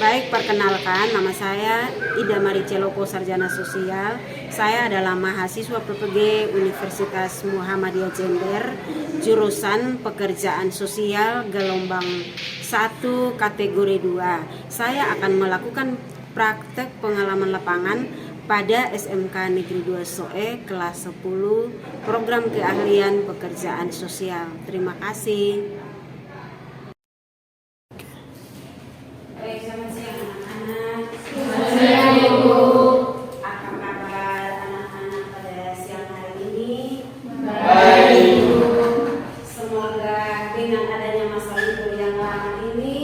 Baik, perkenalkan, nama saya Ida Mariceloko, Sarjana Sosial. Saya adalah mahasiswa PPG Universitas Muhammadiyah Jember, jurusan Pekerjaan Sosial gelombang 1 kategori 2. Saya akan melakukan praktek pengalaman lapangan pada SMK Negeri 2 SOE kelas 10 program keahlian pekerjaan sosial. Terima kasih. Baik, selamat siang anak-anak. Selamat siang, Ibu. Apa kabar anak-anak pada siang hari ini? Baik, Ibu. Semoga dengan adanya masa libur yang lama ini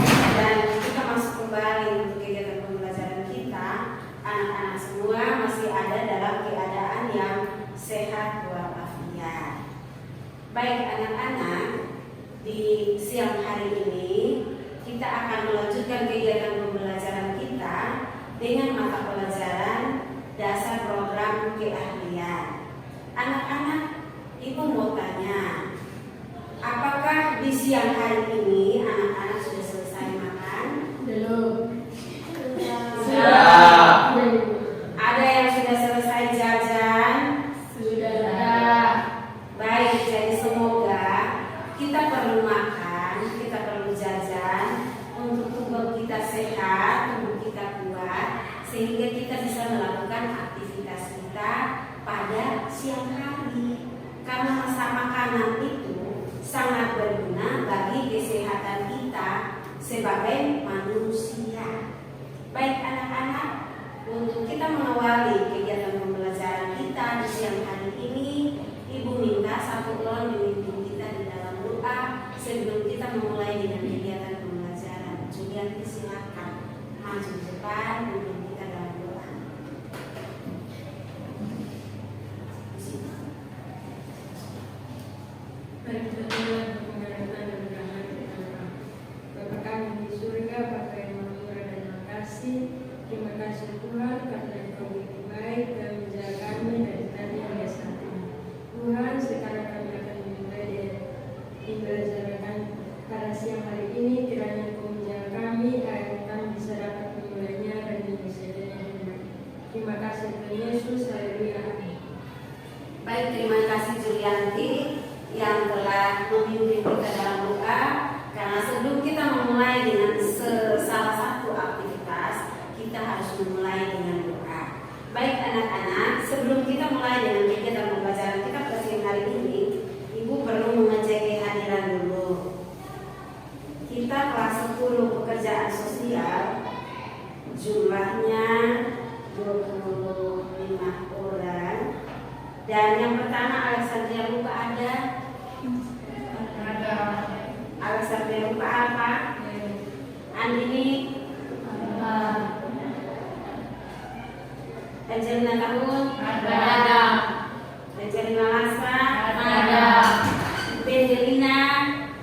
dan kita masuk kembali untuk kegiatan pembelajaran kita, anak-anak semua masih ada dalam keadaan yang sehat walafiat. Baik anak-anak, di siang hari ini kita akan melanjutkan kegiatan pembelajaran kita dengan mata pelajaran dasar program keahlian. Anak-anak, Ibu mau tanya, apakah di siang hari ini anak-anak sudah selesai makan? Belum. Sudah. Ada yang sudah selesai jajan? Sudah. Baik, jadi semoga kita perlu makan, kita perlu jajan untuk tubuh kita sehat, tubuh kita kuat, sehingga kita bisa melakukan aktivitas kita pada siang hari. Karena masa makanan itu sangat berguna bagi kesehatan kita sebagai manusia. Baik anak-anak, untuk kita mengawali kegiatan pembelajaran kita di siang hari ini, Ibu minta satu orang memimpin kita di dalam doa sebelum kita memulai dengan kegiatan pembelajaran. Julianti, silakan maju ke depan memimpin kita dalam doa. Mari kita mulai pengharapan dan berdoa kita. Bapa kami di surga, Bapa yang maha murah dan maha kasih, terima kasih Tuhan karena Engkau begitu baik dan menjaga kami dari tadi hingga saat ini. Tuhan, sekarang kami akan memulai pembelajaran pada siang hari ini. Kiranya Engkau menjaga kami agar kami bisa dapat memulainya dan menyelesaikannya dengan baik. Terima kasih Tuhan Yesus. Haleluya. Amin. Baik, terima kasih Julianti yang telah memimpin kita dalam doa. Karena sebelum kita memulai dengan salah satu aktivitas, kita harus memulai dengan doa. Baik anak-anak, sebelum kita mulai dengan kegiatan pembelajaran kita pada siang hari ini, Ibu perlu mengecek kehadiran dulu. Kita kelas 10 pekerjaan sosial, jumlahnya 25 orang. Dan yang pertama Alexandria Rupa ada? Alexandria Rupa apa? Andini? Angelina Tahun? Ada. Angelina Lasa? Ada. Benjelina?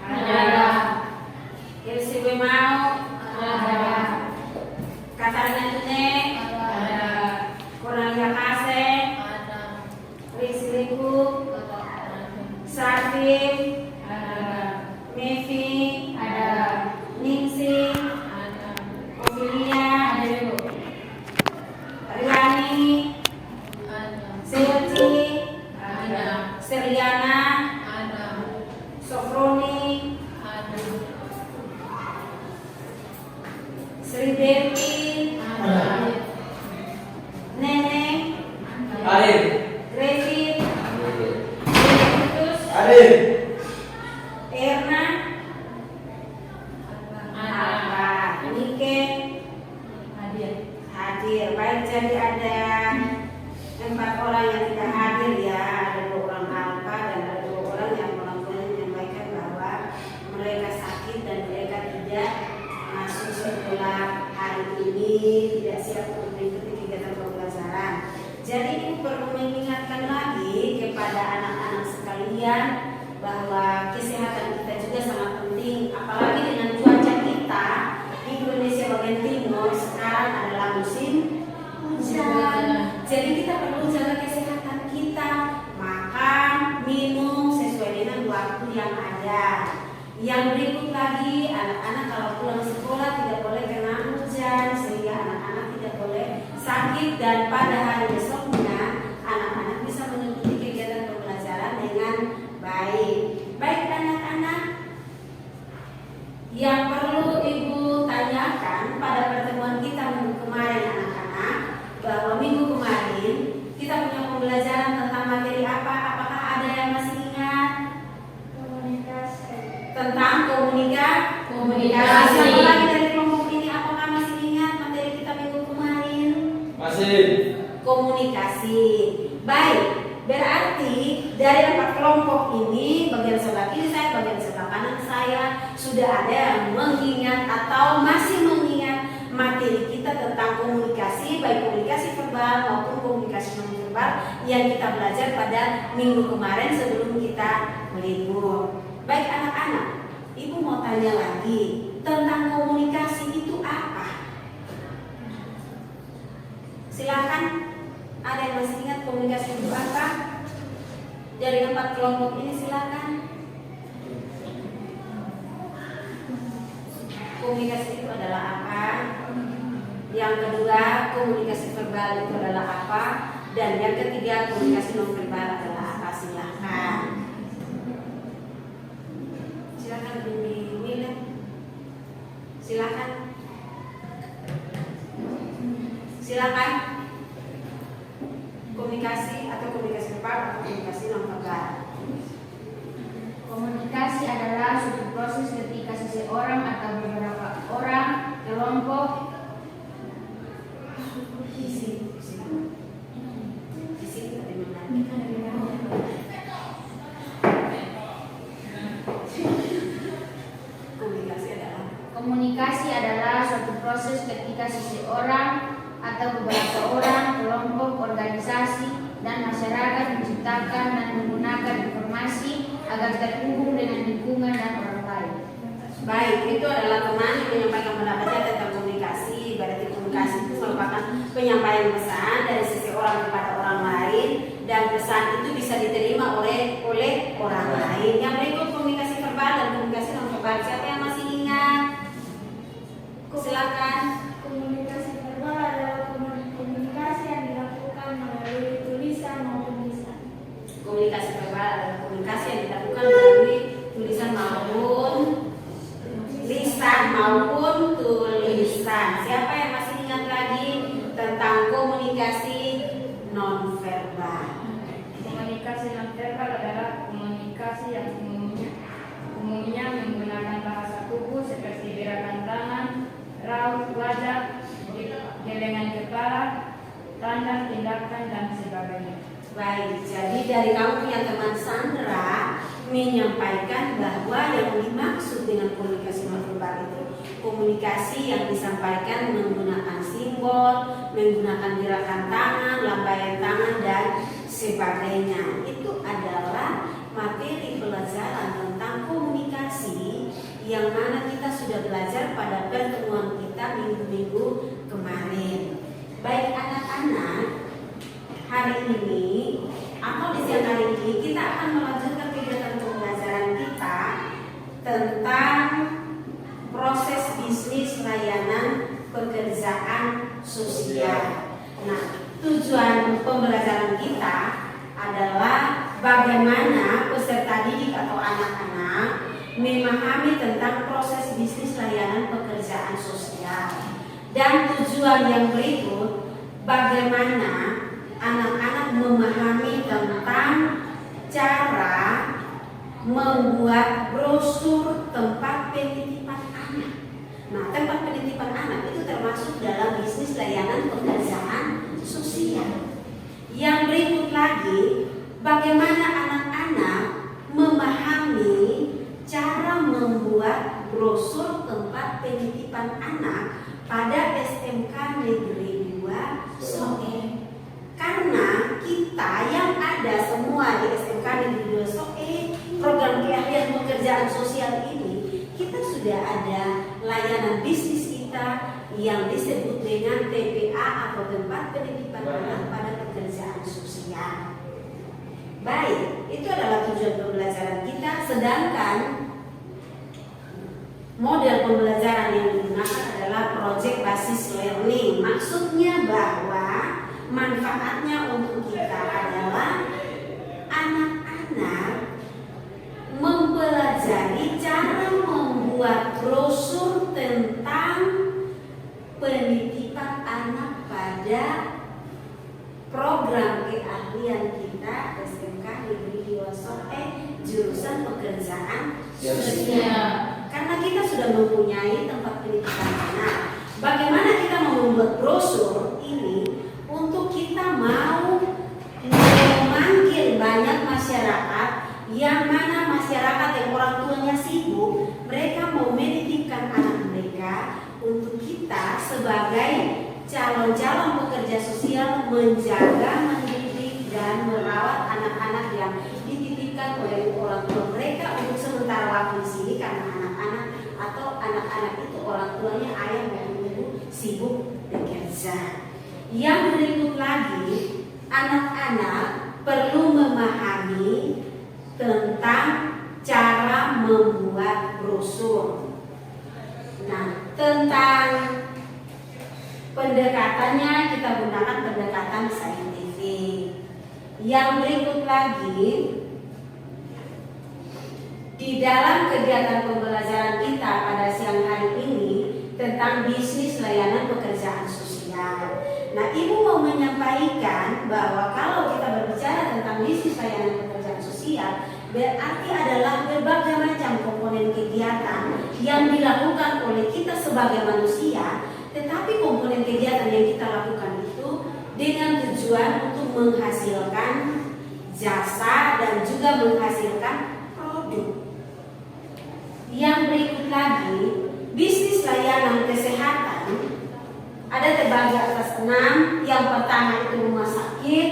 Ada. Elsie Wemau? Ada. Katarina Tune? Ada. Cornelia Kase? Ada. Risi Liku? Sarfin? Ada. Mevi? Ada. Ningsi? Ada. Ophelia? Ada, Ibu. Riani? Ada. Selci? Ada. Seriana? Ada. Sofroni? Ada. Sri Devi? Ada. Neneng? Hadir. Grevit? Benedictus? Hadir. Erna? Ada. Apa? Nike? Hadir. Hadir. Baik, jadi ada 4 orang yang tidak hadir ya. Ada 2 orang alfa dan ada 2 orang yang orang tuanya menyampaikan bahwa mereka sakit dan mereka tidak masuk sekolah hari ini, tidak siap untuk mengikuti kegiatan pembelajaran. Jadi ini perlu mengingatkan lagi kepada anak-anak sekalian bahwa kesehatan kita juga sangat penting, apalagi dengan cuaca kita di Indonesia bagian timur sekarang adalah musim hujan. Jadi kita perlu jaga kesehatan kita, makan, minum sesuai dengan waktu yang ada. Yang berikut lagi, anak-anak kalau pulang sekolah tidak boleh kena bangkit dan pada hari esoknya anak-anak bisa mengikuti kegiatan pembelajaran dengan baik. Baik anak-anak, yang perlu Ibu tanyakan pada pertemuan kita minggu kemarin anak-anak, bahwa minggu kemarin kita punya pembelajaran tentang materi apa? Apakah ada yang masih ingat? Komunikasi. Tentang Komunikasi. Siapa lagi dari kelompok ini apakah masih ingat materi kita minggu kemarin? Masih. Komunikasi. Baik, berarti dari 4 kelompok ini, bagian sebelah kiri saya, bagian sebelah kanan saya, sudah ada yang mengingat atau masih mengingat materi kita tentang komunikasi, baik komunikasi verbal maupun komunikasi non verbal yang kita belajar pada minggu kemarin sebelum kita libur. Baik anak-anak, Ibu mau tanya lagi tentang komunikasi itu apa? Silakan, ada yang masih ingat komunikasi itu apa? Dari 4 kelompok ini silakan. Komunikasi itu adalah apa? Yang kedua, komunikasi verbal itu adalah apa? Dan yang ketiga, komunikasi non verbal adalah apa? Silakan. Silakan dimilih. Silakan. Silakan. Komunikasi atau komunikasi verbal atau komunikasi non verbal. Komunikasi adalah suatu proses ketika seseorang atau beberapa orang, kelompok, komunikasi adalah suatu proses ketika seseorang atau beberapa orang, kelompok, organisasi, dan masyarakat menciptakan dan menggunakan informasi agar terhubung dengan lingkungan dan orang lain. Baik, itu adalah teman yang menyampaikan pendapatnya tentang komunikasi. Berarti komunikasi itu merupakan penyampaian pesan dari seseorang kepada orang lain, dan pesan itu bisa diterima oleh orang lain. Yang berikut komunikasi verbal dan komunikasi non verbal. Siapa yang masih ingat? Silakan. Komunikasi verbal adalah komunikasi yang dilakukan melalui tulisan maupun lisan. Komunikasi verbal adalah komunikasi yang dilakukan melalui tulisan maupun lisan Siapa yang masih ingat lagi tentang komunikasi non verbal? Komunikasi non verbal adalah komunikasi yang umumnya menggunakan bahasa tubuh seperti gerakan tangan, raut wajah, gelengan kepala, tanda tindakan, dan sebagainya. Baik, jadi dari kamu punya teman Sandra menyampaikan bahwa yang dimaksud dengan komunikasi non verbal itu komunikasi yang disampaikan menggunakan simbol, menggunakan gerakan tangan, lambaian tangan, dan sebagainya. Itu adalah materi pelajaran tentang komunikasi yang mana kita sudah belajar pada pertemuan kita minggu-minggu kemarin. Baik anak-anak, hari ini atau di siang hari ini kita akan melanjutkan kegiatan pembelajaran kita tentang proses bisnis layanan pekerjaan sosial. Nah, tujuan pembelajaran kita adalah bagaimana peserta didik atau anak-anak memahami tentang proses bisnis layanan pekerjaan sosial. Dan tujuan yang berikut, bagaimana anak-anak memahami tentang cara membuat brosur tempat penitipan anak. Nah, tempat penitipan anak itu termasuk dalam bisnis layanan pekerjaan sosial. Yang berikut lagi, bagaimana anak-anak memahami cara membuat brosur tempat penitipan anak pada SMK Negeri 2 Soe. Karena kita yang ada semua di SMK Negeri 2 Soe, program keahlian pekerjaan sosial ini, kita sudah ada layanan bisnis kita yang disebut dengan TPA atau tempat penitipan anak pada pekerjaan sosial. Baik, itu adalah tujuan pembelajaran kita. Sedangkan model pembelajaran yang digunakan adalah project basis learning. Maksudnya bahwa manfaatnya untuk kita adalah anak-anak mempelajari cara membuat brosur tentang penitipan anak pada program keahlian kita SMK Negeri Diwasoe jurusan pekerjaan sosial. Karena kita sudah mempunyai tempat penitipan anak, bagaimana kita membuat brosur ini untuk kita mau memanggil banyak masyarakat yang mana masyarakat yang orang tuanya sibuk, mereka mau menitipkan anak mereka untuk kita sebagai calon-calon pekerja sosial menjaga, mendidik dan merawat anak-anak yang dititipkan oleh orang tua mereka untuk sementara waktu di sini, karena anak-anak atau anak-anak itu orang tuanya ayah dan ibu sibuk bekerja. Yang berikut lagi, anak-anak perlu memahami tentang cara membuat brosur. Nah, tentang pendekatannya kita gunakan pendekatan saintifik. Yang berikut lagi, di dalam kegiatan pembelajaran kita pada siang hari ini tentang bisnis layanan pekerjaan sosial. Nah, Ibu mau menyampaikan bahwa kalau kita berbicara tentang bisnis layanan pekerjaan sosial, berarti adalah berbagai macam komponen kegiatan yang dilakukan oleh kita sebagai manusia, tetapi komponen kegiatan yang kita lakukan itu dengan tujuan untuk menghasilkan jasa dan juga menghasilkan produk. Yang berikut lagi, bisnis layanan kesehatan ada terbagi atas 6. Yang pertama itu rumah sakit,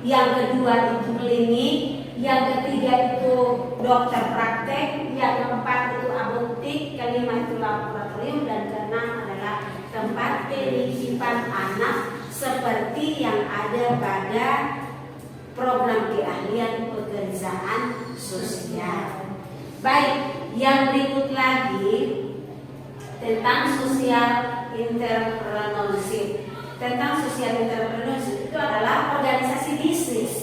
yang kedua itu klinik, yang ketiga itu dokter praktek, yang keempat itu apotek, kelima itu laboratorium, dan keenam adalah tempat penitipan anak seperti yang ada pada program keahlian pekerjaan sosial. Baik, yang berikut lagi tentang sosial entrepreneurship. Tentang sosial entrepreneurship itu adalah organisasi bisnis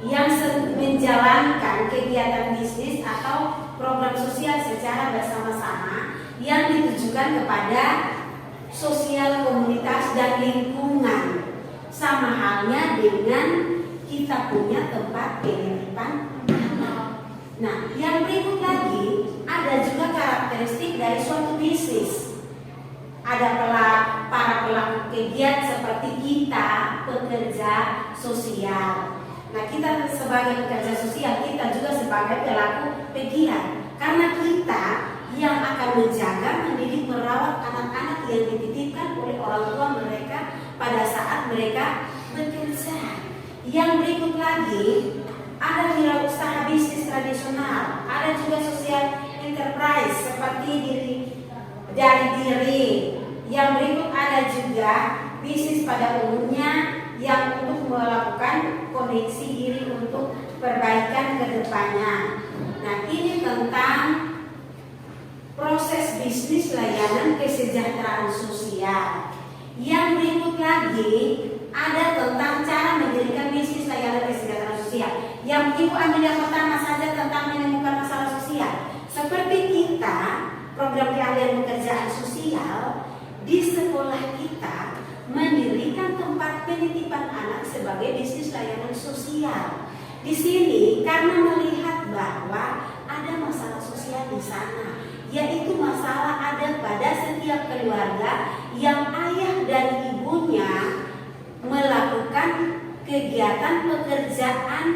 yang menjalankan kegiatan bisnis atau program sosial secara bersama-sama yang ditujukan kepada sosial komunitas dan lingkungan. Sama halnya dengan kita punya tempat penitipan anak. Nah, yang berikut lagi ada juga karakteristik dari suatu bisnis. Ada para pelaku kegiatan seperti kita, pekerja sosial. Nah, kita sebagai pekerja sosial, kita juga sebagai pelaku pegiat. Karena kita yang akan menjaga, mendidik, merawat anak-anak yang dititipkan oleh orang tua mereka pada saat mereka bekerja. Yang berikut lagi, ada wirausaha bisnis tradisional, ada juga social enterprise seperti dari diri. Yang berikut ada juga bisnis pada umumnya yang untuk melakukan koneksi diri untuk perbaikan ke depannya. Nah, ini tentang proses bisnis layanan kesejahteraan sosial. Yang berikut lagi ada tentang cara mendirikan bisnis layanan kesejahteraan sosial. Yang Ibu ambil yang pertama saja tentang menemukan masalah sosial. Seperti kita, program keahlian pekerjaan sosial, di sekolah kita mendirikan tempat penitipan anak sebagai bisnis layanan sosial. Di sini karena melihat bahwa ada masalah sosial di sana, yaitu masalah ada pada setiap keluarga yang ayah dan ibunya melakukan kegiatan pekerjaan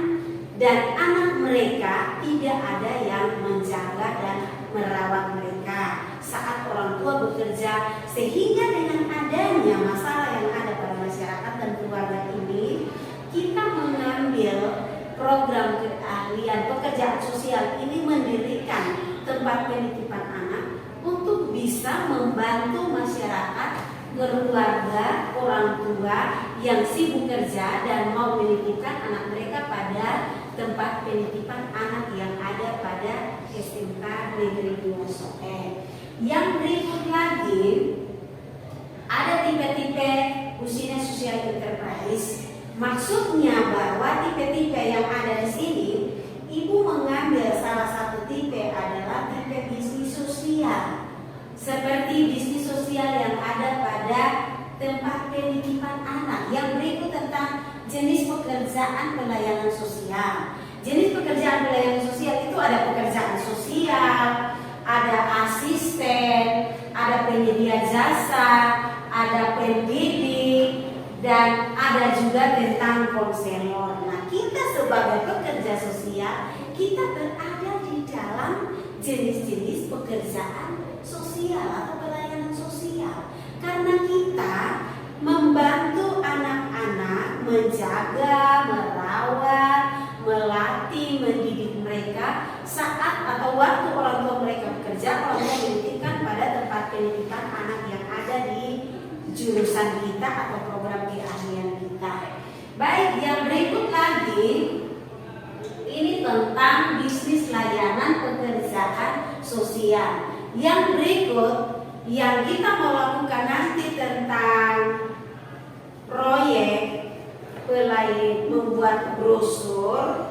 dan anak mereka tidak ada yang menjaga dan merawat mereka saat orang tua bekerja, sehingga dengan adanya masalah yang ada pada masyarakat dan keluarga ini, kita mengambil program keahlian pekerjaan sosial ini mendirikan tempat penitipan anak untuk bisa membantu masyarakat, keluarga, orang tua yang sibuk kerja dan mau menitipkan anak mereka pada tempat penitipan anak yang ada pada SMK Negeri Diwasoe. Yang berikut lagi ada tipe-tipe usia social enterprise. Maksudnya bahwa tipe-tipe yang ada di sini, Ibu mengambil salah satu tipe adalah tipe bisnis sosial. Seperti bisnis sosial yang ada pada tempat penitipan anak. Yang berikut tentang jenis pekerjaan pelayanan sosial. Jenis pekerjaan pelayanan sosial itu ada pekerjaan sosial, ada asisten, ada penyedia jasa, ada pendidik, dan ada juga tentang konselor. Nah, kita sebagai pekerja sosial, kita berada di dalam jenis-jenis pekerjaan sosial atau pelayanan sosial. Karena kita membantu anak-anak menjaga, merawat, melatih, mendidik mereka saat atau waktu orang tua mereka bekerja, orang tua menitipkan pada tempat penitipan anak yang ada di jurusan kita atau program keahlian kita. Baik, yang berikut lagi ini tentang bisnis layanan pekerjaan sosial. Yang berikut yang kita mau lakukan nanti tentang proyek membuat brosur,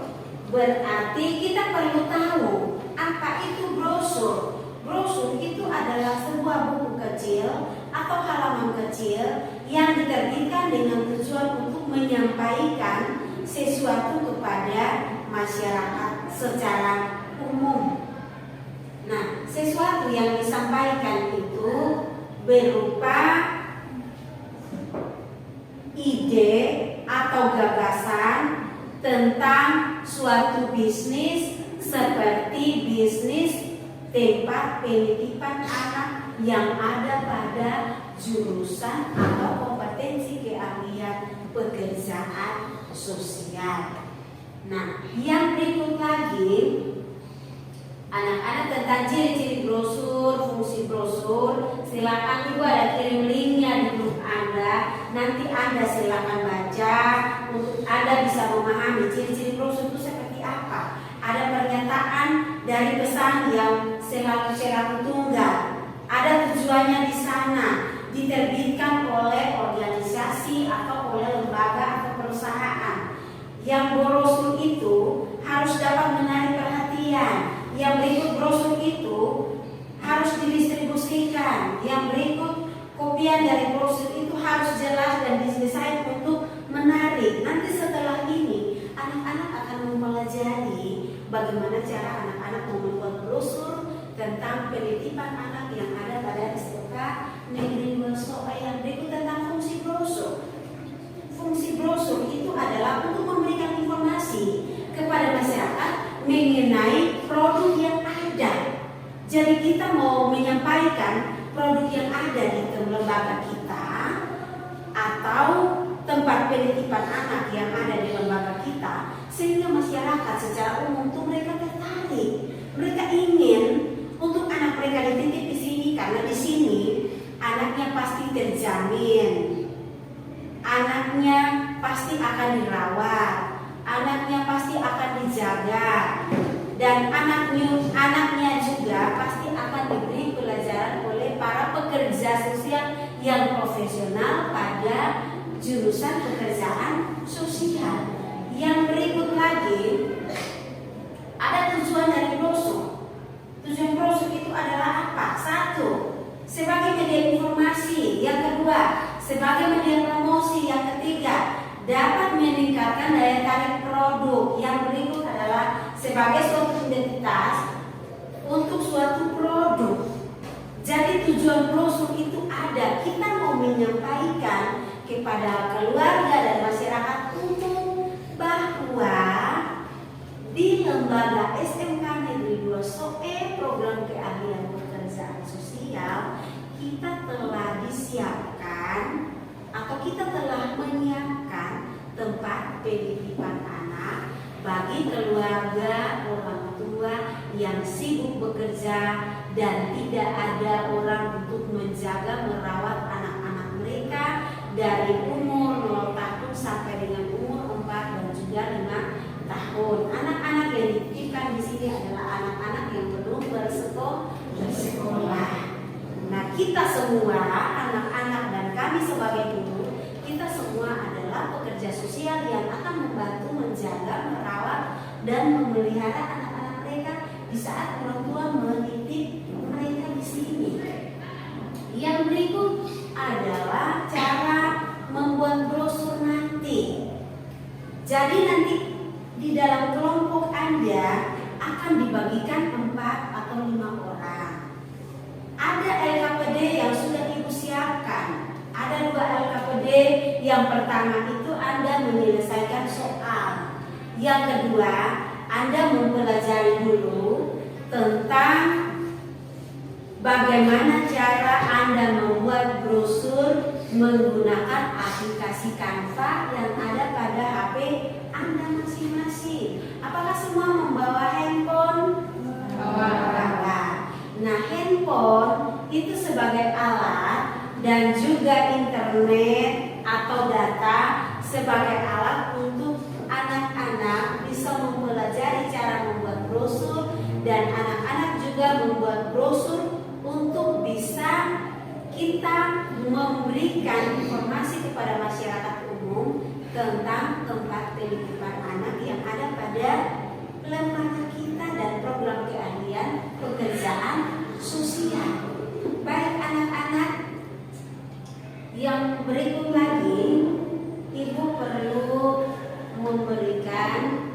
berarti kita perlu tahu apa itu brosur. Brosur itu adalah sebuah buku kecil atau halaman kecil yang diterbitkan dengan tujuan untuk menyampaikan sesuatu kepada masyarakat secara umum. Nah, sesuatu yang disampaikan itu berupa ide atau gagasan tentang suatu bisnis seperti bisnis tempat penitipan anak yang ada pada jurusan atau kompetensi keahlian pekerjaan sosial. Nah, yang berikut lagi anak-anak tentang ciri-ciri brosur, fungsi brosur. Silakan Ibu ada kirim linknya di grup Anda. Nanti Anda silakan baca untuk Anda bisa memahami ciri-ciri brosur itu seperti apa. Ada pernyataan dari pesan yang selalu tunggal. Ada tujuannya di sana, diterbitkan oleh organisasi atau oleh lembaga atau perusahaan. Yang brosur itu harus dapat menarik perhatian. Yang berikut brosur itu harus didistribusikan. Yang berikut kopian dari brosur itu harus jelas dan didesain untuk menarik. Nanti setelah ini anak-anak akan mempelajari bagaimana cara anak-anak membuat brosur tentang penitipan anak yang ada pada SMK Negeri 2 Soe. Yang berikut tentang fungsi brosur. Fungsi brosur itu adalah untuk memberikan informasi kepada masyarakat mengenai produk yang ada. Jadi kita mau menyampaikan produk yang ada di lembaga kita atau tempat penitipan anak yang ada di lembaga kita, sehingga masyarakat secara umum tuh mereka tertarik, mereka ingin untuk anak mereka dititip di sini karena di sini anaknya pasti terjamin, anaknya pasti akan dirawat, anaknya pasti akan dijaga, dan anaknya juga pasti akan diberi pelajaran oleh para pekerja sosial yang profesional pada jurusan pekerjaan sosial. Yang berikut lagi ada tujuan dari brosur. Tujuan brosur itu adalah apa? Satu, sebagai media informasi. Yang kedua, sebagai media promosi. Yang ketiga, dapat meningkatkan daya tarik produk. Yang berikut adalah sebagai suatu identitas untuk suatu produk. Jadi tujuan brosur itu ada, kita mau menyampaikan kepada keluarga dan masyarakat umum bahwa di lembaga SMK Negeri 2 Soe program keahlian pekerjaan sosial kita telah disiapkan atau kita telah menyiapkan tempat penitipan anak bagi keluarga orang tua yang sibuk bekerja dan tidak ada orang untuk menjaga merawat anak-anak mereka dari umur 0 tahun sampai dengan umur 4 dan juga 5 tahun. Anak-anak yang dititipkan di sini adalah anak-anak yang belum bersekolah. Nah, kita semua anak-anak dan kami sebagai guru, kita semua adalah pekerja sosial yang saat orang tua menitip mereka di sini. Yang berikut adalah cara membuat brosur nanti. Jadi nanti di dalam kelompok Anda akan dibagikan 4 atau 5 orang. Ada LKPD yang sudah Ibu siapkan. Ada 2 LKPD. Yang pertama itu Anda menyelesaikan soal. Yang kedua, Anda mempelajari dulu tentang bagaimana cara Anda membuat brosur menggunakan aplikasi Canva yang ada pada HP Anda masing-masing. Apakah semua membawa handphone? Membawa. Nah, handphone itu sebagai alat dan juga internet atau data sebagai alat untuk anak-anak bisa mempelajari cara membuat brosur, dan anak-anak juga membuat brosur untuk bisa kita memberikan informasi kepada masyarakat umum tentang tempat penitipan anak yang ada pada lembaga kita dan program keahlian pekerjaan sosial. Baik anak-anak, yang berikut lagi Ibu perlu memberikan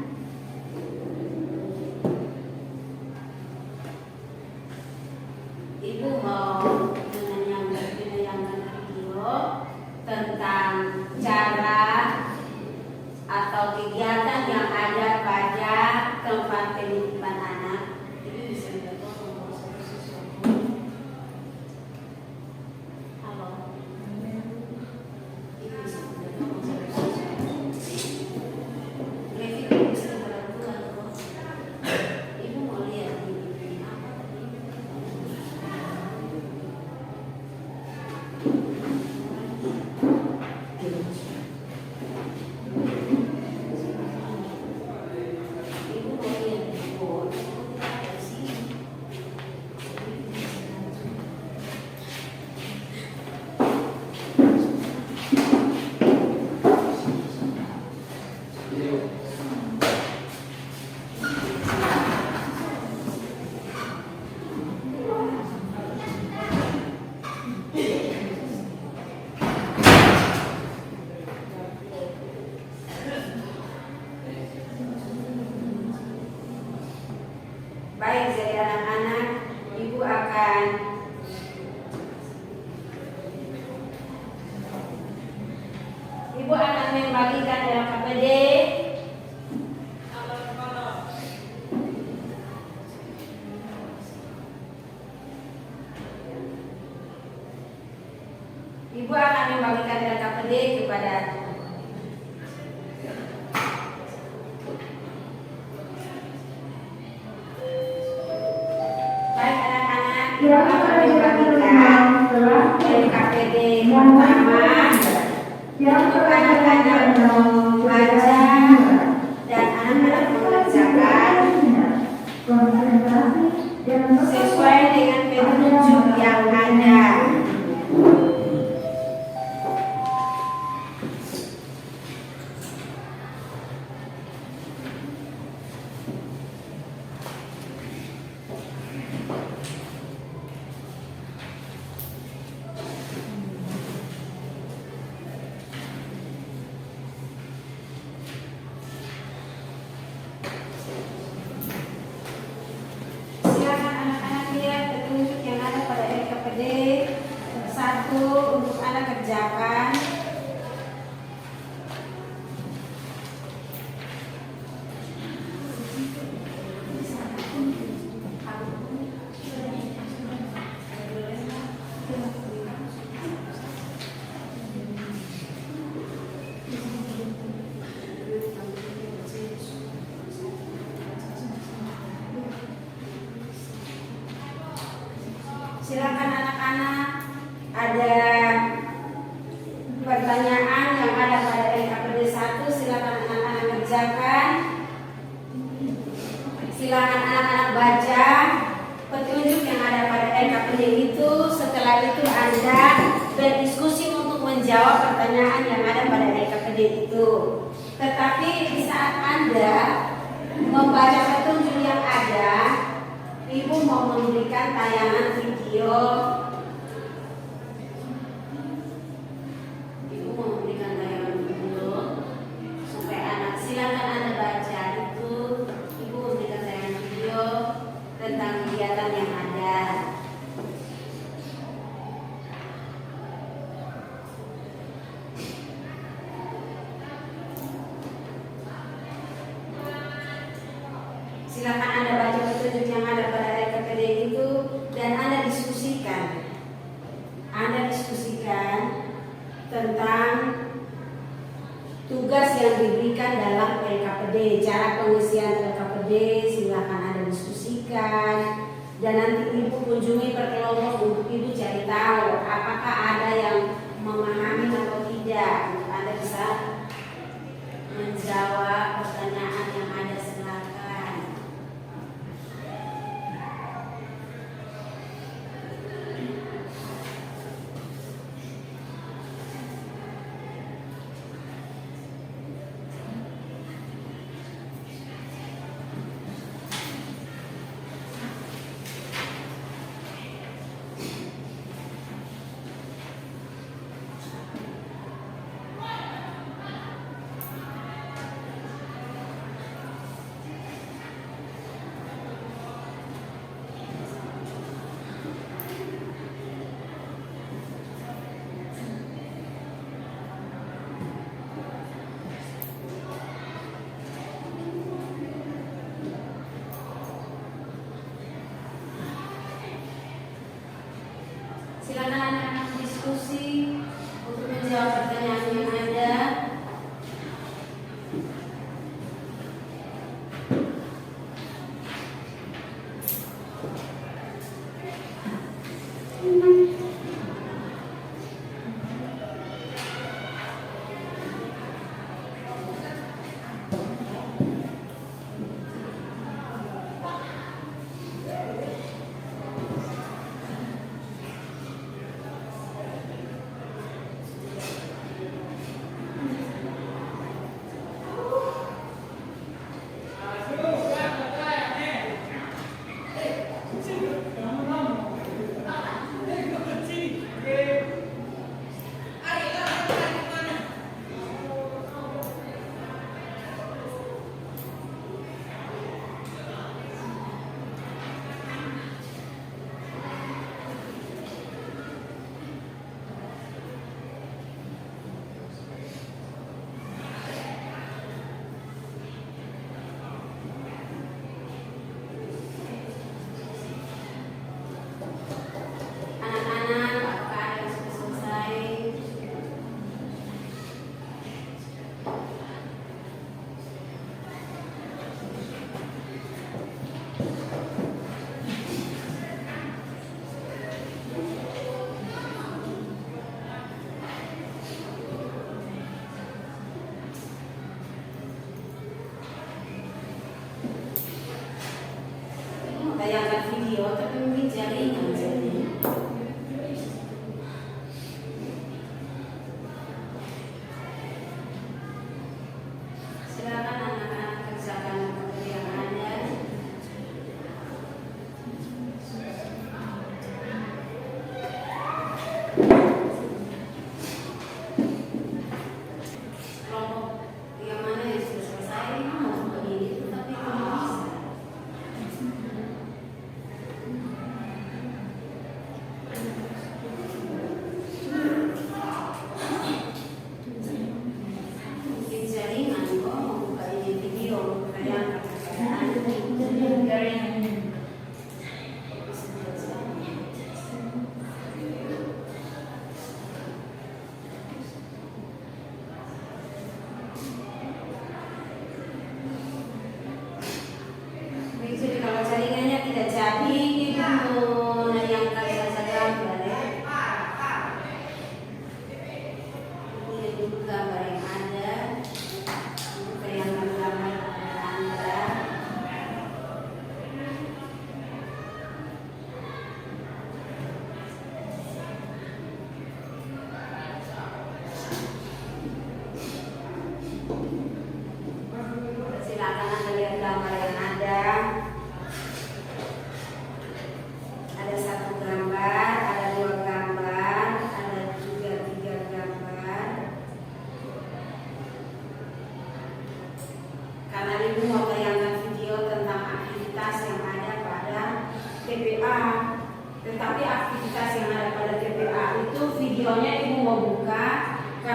Ibu mau menayangkan video tentang cara atau kegiatan yang ada pada tempat penitipan anak. Ini bisa dilakukan nomor 1 siswa. Halo. Ini bisa dilakukan nomor 1 siswa. Grafik bisa dilakukan kok. Ibu mau lihat ini apa tadi? Baik, jadi anak-anak, Ibu akan membagikan LKPD. Ibu akan membagikan LKPD kepada LKPD pertama untuk anak-anak membaca dan anak-anak mengerjakan sesuai dengan petunjuk yang ada. Untuk anak kerjakan silakan anak-anak, ada pertanyaan yang ada pada LKPD 1, silakan anak-anak kerjakan. Silakan anak-anak baca petunjuk yang ada pada LKPD itu. Setelah itu Anda berdiskusi untuk menjawab pertanyaan yang ada pada LKPD itu. Tetapi di saat Anda membaca petunjuk yang ada, Ibu mau memberikan tayangan video. Ibu mau memberikan tayangan video supaya anak, silakan Anda baca itu. Ibu memberikan tayangan video tentang kegiatan yang ada. Silakan Anda baca petunjuk yang ada pada RKPD itu dan Anda diskusikan. Anda diskusikan tentang tugas yang diberikan dalam LKPD, cara pengisian LKPD. Silakan Anda diskusikan dan nanti Ibu kunjungi per kelompok untuk Ibu cari tahu apakah ada yang memahami atau tidak. Anda bisa menjawab pertanyaan yang ada. Silakan. Silakan anak-anak diskusi untuk menjawab pertanyaan yang ada. Anak-anak, apakah ada yang sudah selesai? Tayangkan video tapi mungkin jaringan jadi. Silakan anak-anak kerjakan materi yang ada. Kelompok yang mana yang sudah selesai mau begini tapi belum bisa.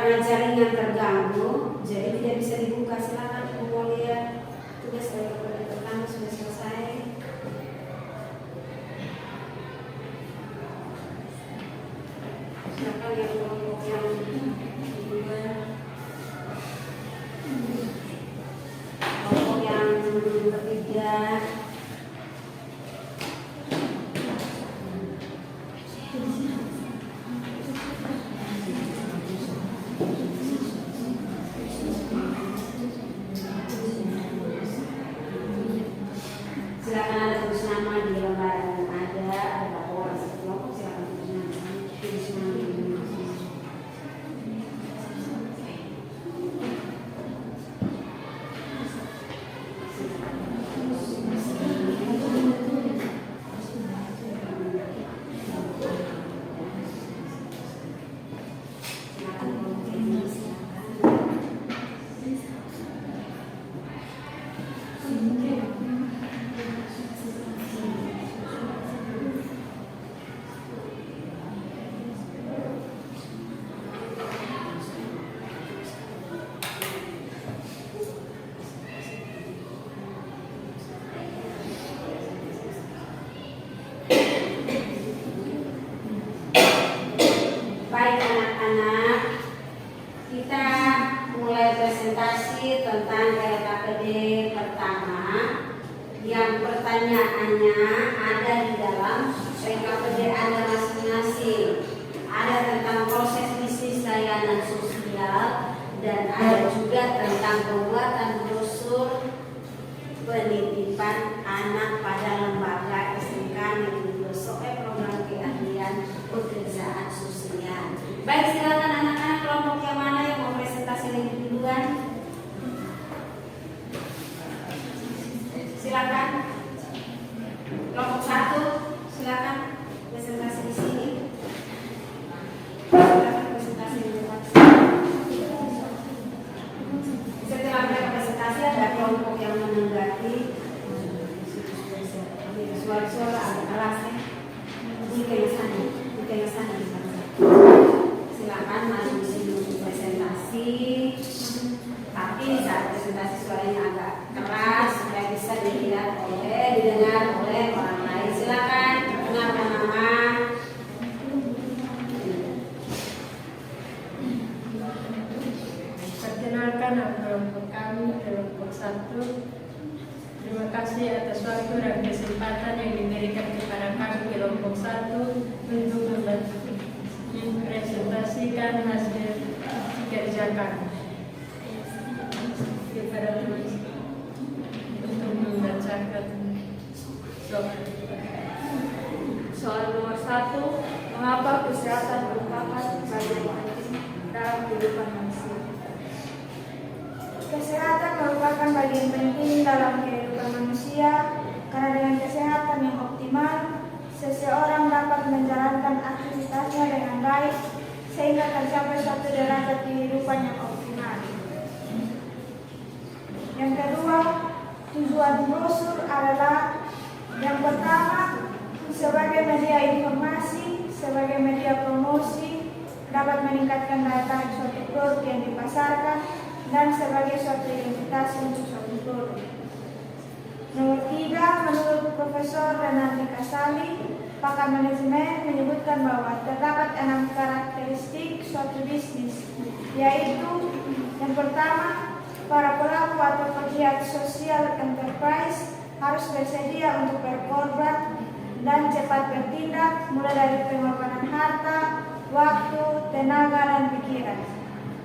karena jaringan terganggu, jadi tidak bisa dibuka. Silakan mau lihat tugas dari pertama sudah selesai. Silakan yang kelompok yang kedua, kelompok yang ketiga. Silakan ada tulis nama di lembaran yang ada berapa orang satu kelompok, silakan tulis nama di masing-masing. Silakan kelompok ini, silakan. Baik anak-anak, kita mulai presentasi tentang LKPD pertama. Yang pertanyaannya ada di dalam LKPD Anda masing-masing. Ada tentang proses bisnis layanan sosial dan ada juga tentang pembuatan brosur penitipan anak pada lembaga SMK Negeri Glosoke program keahlian pekerjaan sosial. Baik, silakan anak-anak kelompok yang mana yang mau presentasi lebih duluan? Silakan. Kelompok 1, silakan presentasi di sini. Silakan presentasi di depan. Setelah mereka presentasi ada kelompok yang menanggapi. Suara-suara ada kelas ya. Ini kayak sana. Silakan maju di sini untuk presentasi. Tapi saat presentasi suaranya agak keras supaya bisa didengar oleh orang lain. Silakan perkenalkan nama. Perkenalkan nama kelompok kami, kelompok 1. Terima kasih atas waktu dan kesempatan yang diberikan kepada kami kelompok 1 untuk mempresentasikan hasil kerja kami. Kepada tulis untuk membacakan Soal nomor 1, mengapa kesehatan merupakan bagian penting dalam kehidupan manusia? Kesehatan merupakan bagian penting dalam kehidupan manusia karena dengan kesehatan yang optimal, seseorang dapat menjalankan aktivitasnya dengan baik sehingga tercapai suatu derajat kehidupan yang optimal. Yang kedua, tujuan brosur adalah yang pertama, sebagai media informasi, sebagai media promosi, dapat meningkatkan daya tarik suatu produk yang dipasarkan, dan sebagai suatu identitas untuk suatu produk. Nomor 3, menurut Profesor Renaldi Kasali, pakar manajemen menyebutkan bahwa terdapat 6 karakteristik suatu bisnis, yaitu yang pertama, para pelaku atau pegiat sosial enterprise harus bersedia untuk berkorban dan cepat bertindak, mulai dari pengorbanan harta, waktu, tenaga, dan pikiran.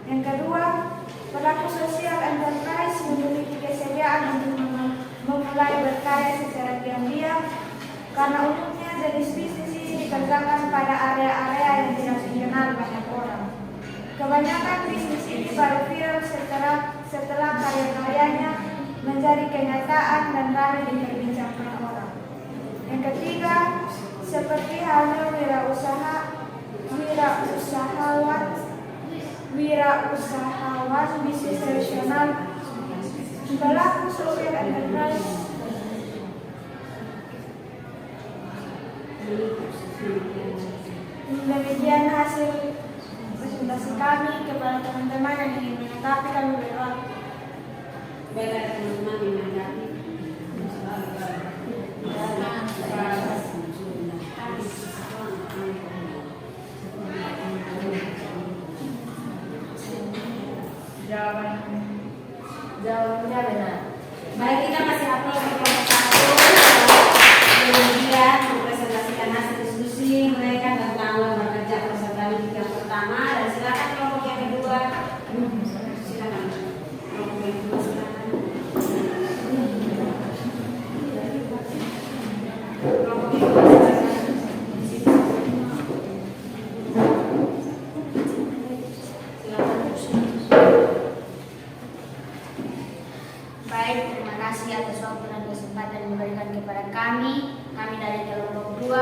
Yang kedua, pelaku sosial enterprise memiliki kesediaan untuk memulai berkarya secara diam-diam karena umumnya jenis bisnis ini dikerjakan pada area-area yang tidak dikenal banyak orang. Kebanyakan bisnis ini baru viral setelah karya-karyanya menjadi kenyataan dan ramai diperbincangkan orang. Yang ketiga, seperti halnya wirausahawan bisnis tradisional, pelaku sosial enterprise demikian hasil presentasi kami kepada teman-teman yang ingin menanggapi kami berdoa. Baik, ada teman-teman yang menanggapi. Jawabannya benar. Baik, kita masih upload ke kelompok 1. Kemudian mempresentasikan hasil diskusi mereka tentang lembaga kerja peserta didik yang pertama. Dan silakan kelompok yang kedua. Silakan. Kelompok yang kedua silakan. Kelompok yang kedua silakan. Baik, terima kasih atas waktu dan kesempatan yang diberikan kepada kami. Kami dari kelompok 2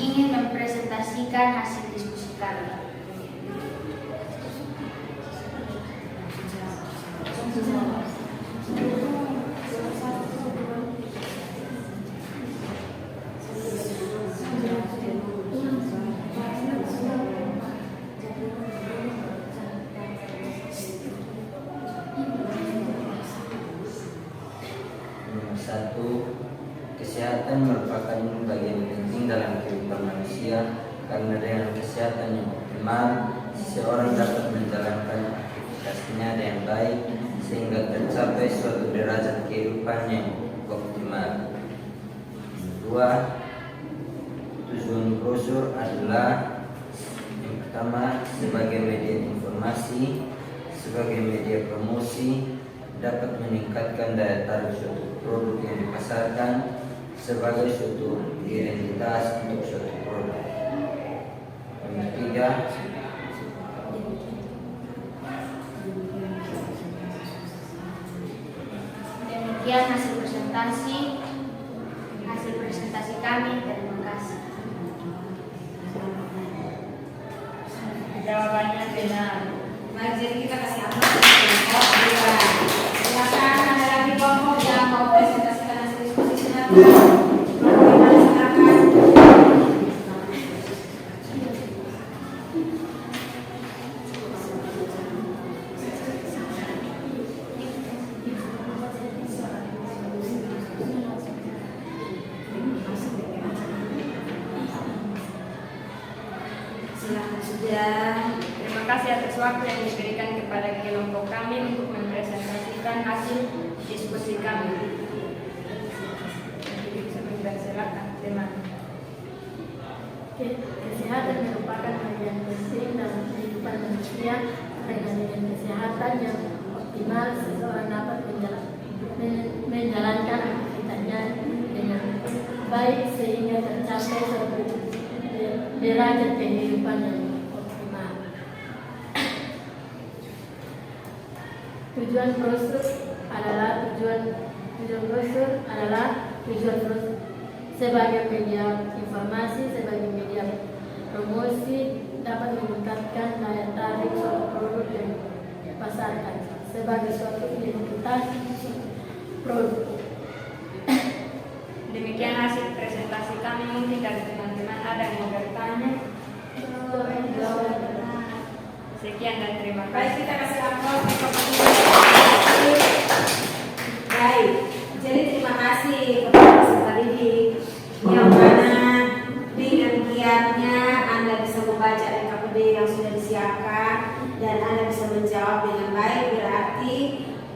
ingin mempresentasikan hasil diskusi kami. Nomor 1, kesehatan merupakan bagian penting dalam kehidupan manusia karena dengan kesehatan yang optimal, seseorang dapat menjalankan aktivitasnya dengan baik sehingga tercapai suatu derajat kehidupan yang optimal. Kedua, tujuan brosur adalah yang pertama sebagai media informasi, sebagai media promosi, dapat meningkatkan daya tarik suatu produk yang dipasarkan sebagai suatu identitas untuk suatu produk. Nomor 3, Demikian hasil presentasi kami. Terima kasih. Jawabannya benar. Baik, jadi kita kasih upload ke kelompok 2. Silakan ada lagi kelompok yang mau presentasikan hasil diskusi silakan. Kelompok yang mana silakan. Silakan sudah. Terima kasih atas waktu yang diberikan kepada kelompok kami untuk mempresentasikan hasil diskusi kami. Silakan, teman. Kesehatan merupakan bagian penting dalam kehidupan manusia karena dengan kesehatan yang optimal seseorang dapat menjalankan aktivitasnya dengan baik sehingga tercapai suatu derajat kehidupan yang optimal. Tujuan brosur sebagai media informasi, sebagai media promosi dapat meningkatkan daya tarik suatu produk yang dipasarkan sebagai suatu identitas produk. Demikian hasil presentasi kami. Mungkin dari teman-teman ada yang mau bertanya. Sekian dan terima Baik, kasih. kita kasih upload ke kelompok 2. Baik, jadi terima kasih kepada peserta didik yang mana dengan giatnya Anda bisa membaca LKPD yang sudah disiapkan dan Anda bisa menjawab dengan baik. Berarti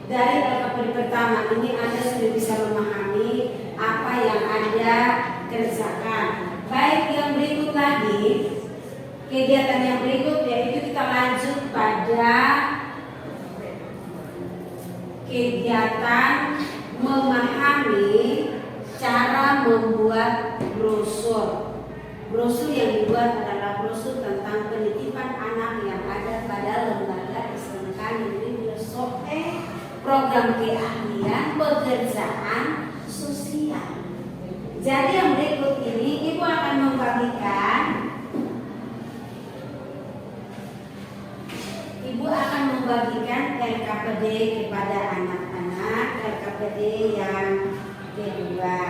dari LKPD pertama ini Anda sudah bisa memahami apa yang Anda kerjakan. Baik, yang berikut lagi, kegiatan yang berikut yaitu kita lanjut pada kegiatan memahami cara membuat brosur. Brosur yang dibuat adalah brosur tentang penitipan anak yang ada pada lembaga SMK Negeri SOE, program keahlian pekerjaan sosial. Jadi yang berikut ini Ibu akan membagikan LKPD kepada anak-anak, LKPD yang kedua.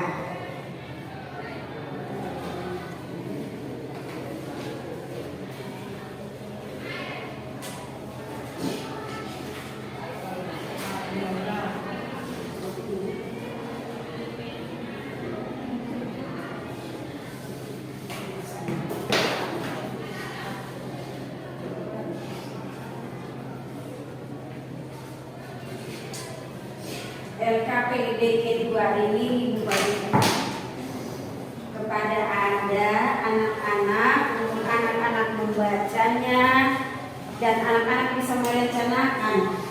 LKPD kedua ini Ibu bagikan kepada Anda anak-anak untuk anak-anak membacanya dan anak-anak bisa merencanakan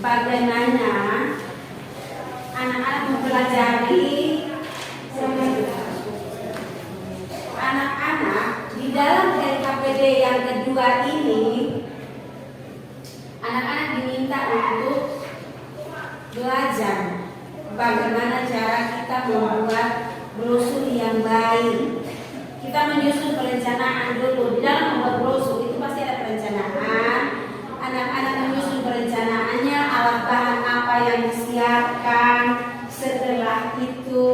bagaimana anak-anak mempelajari anak-anak di dalam LKPD yang kedua ini. Anak-anak diminta untuk belajar bagaimana cara kita membuat brosur yang baik. Kita menyusun perencanaan dulu. Di dalam membuat brosur itu pasti ada perencanaan. Anak-anak menyusun perencanaannya, alat bahan apa yang disiapkan. Setelah itu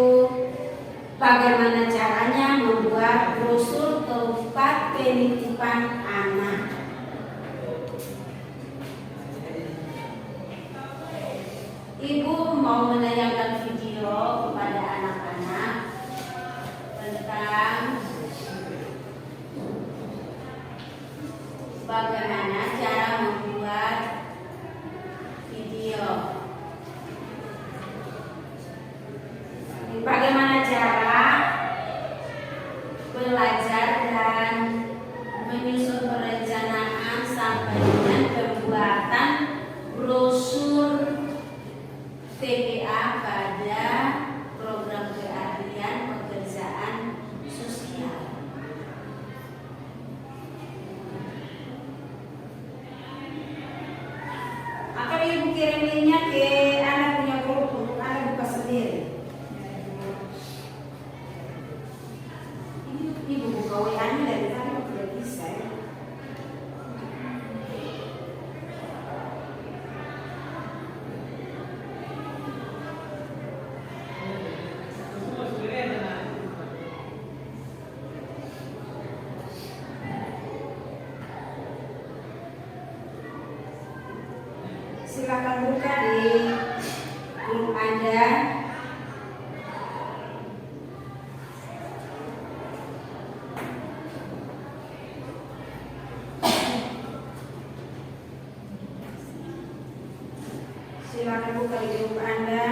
bagaimana caranya membuat brosur tempat penitipan anak. Ibu mau menayangkan video kepada anak-anak tentang bagaimana cara membuat video. Bagaimana cara belajar dan menyusun perencanaan sampai dengan pembuatan brosur TPA pada program keahlian pekerjaan sosial. Akan Ibu kirim linknya ke anak punya grup untuk anak buka sendiri. Ibu buka WA-nya dari tadi udah bisa ya. Silakan buka di grup Anda. Silakan buka di grup Anda.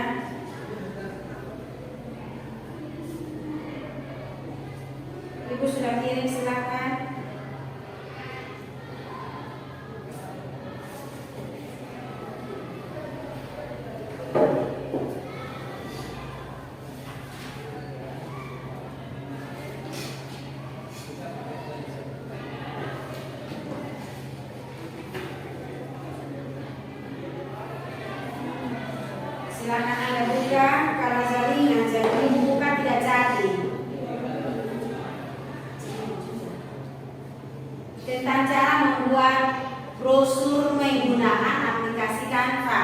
Ibu sudah kirim, silakan. Silakan Anda buka karena jaringan jadi buka tidak jadi. Tentang cara membuat brosur menggunakan aplikasi Canva.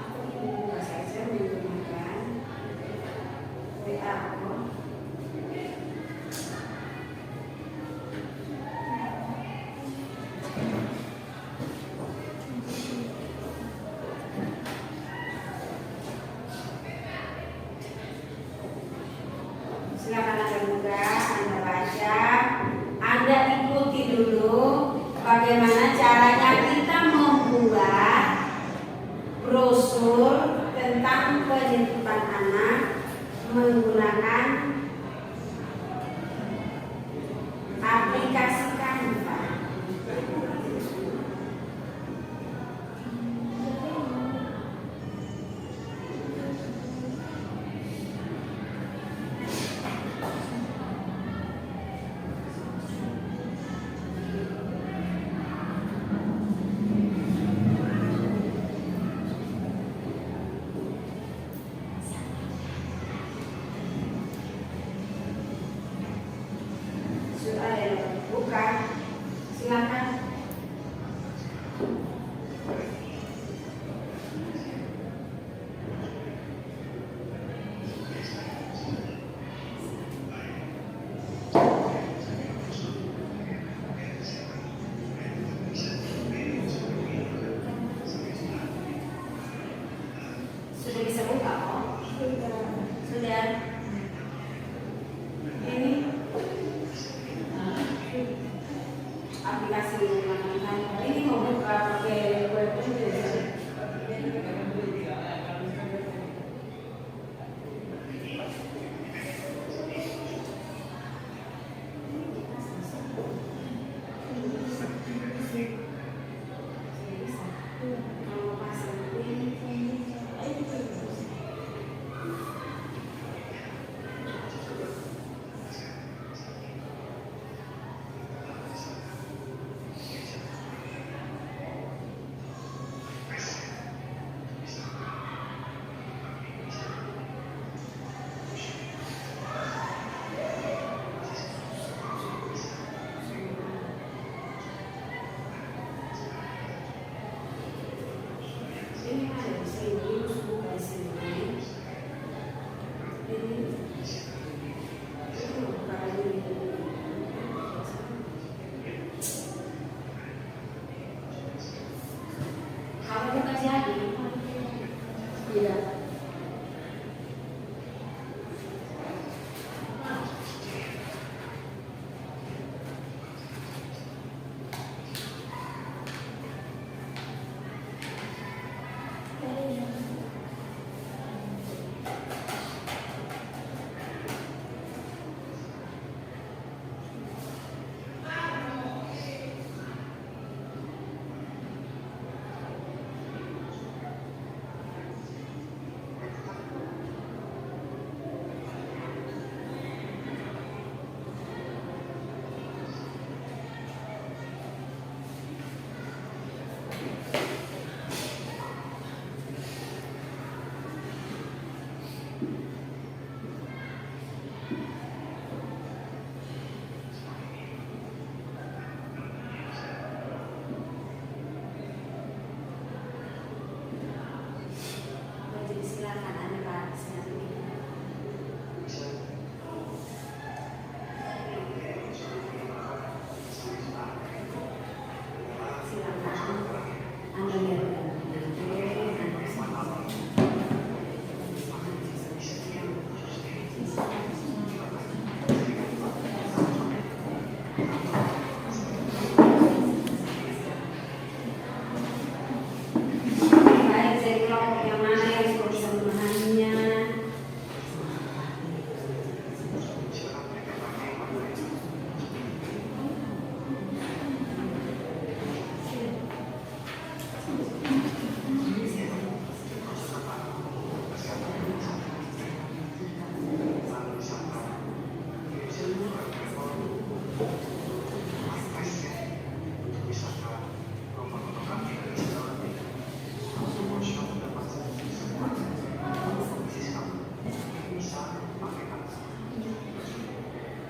Aku ingin buka saja menggunakan WA aku. Silakan Anda buka, Anda baca, Anda ikuti dulu bagaimana caranya kita membuat brosur tentang penitipan anak menggunakan aplikasi Canva.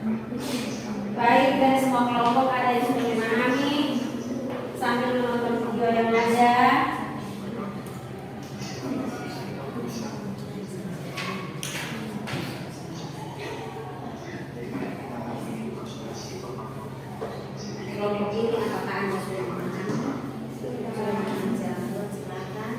Baik, dari semua kelompok ada yang sudah memahami sambil menonton video yang ada. Kelompok ini apakah Anda sudah memahami? Sudah menjawab, silakan.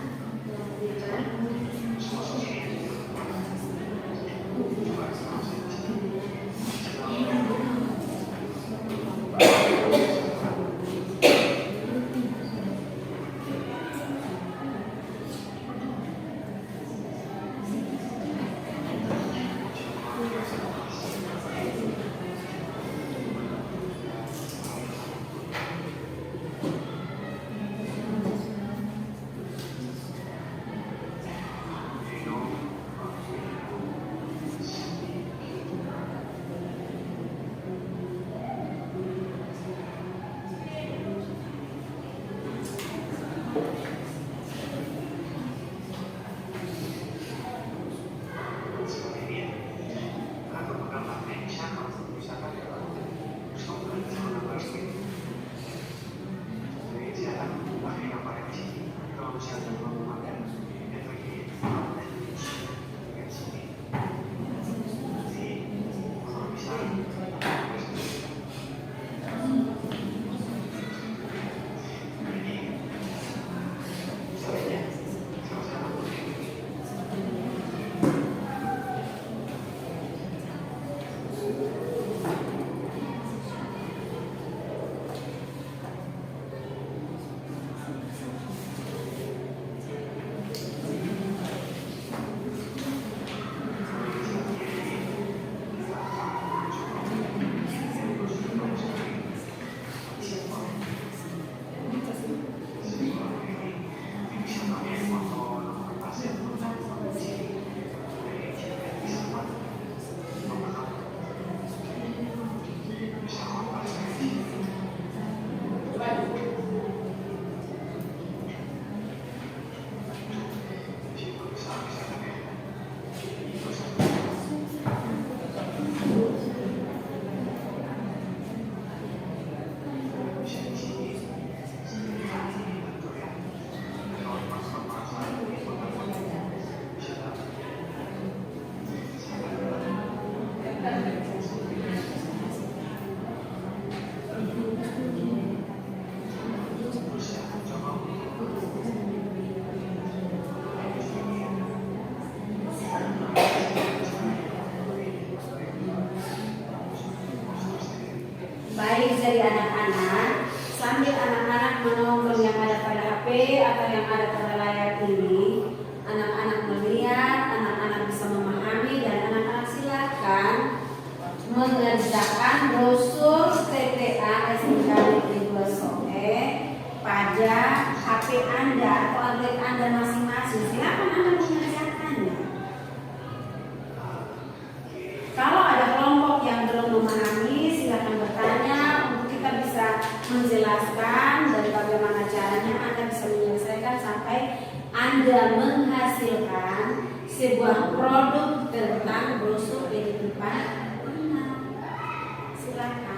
Baik, dari anak-anak sambil anak-anak menonton yang ada pada HP atau yang ada pada layar ini, anak-anak melihat, anak-anak bisa memahami, dan anak-anak silakan mengerjakan brosur TPA SMK Negeri 2 SOE pada HP Anda atau Android Anda masing-masing. Silakan Anda mengerjakannya. Kalau ada kelompok yang belum memahami, silakan bertanya untuk kita bisa menjelaskan dan bagaimana caranya Anda bisa menyelesaikan sampai Anda menghasilkan sebuah produk tentang brosur kehidupan. Silakan.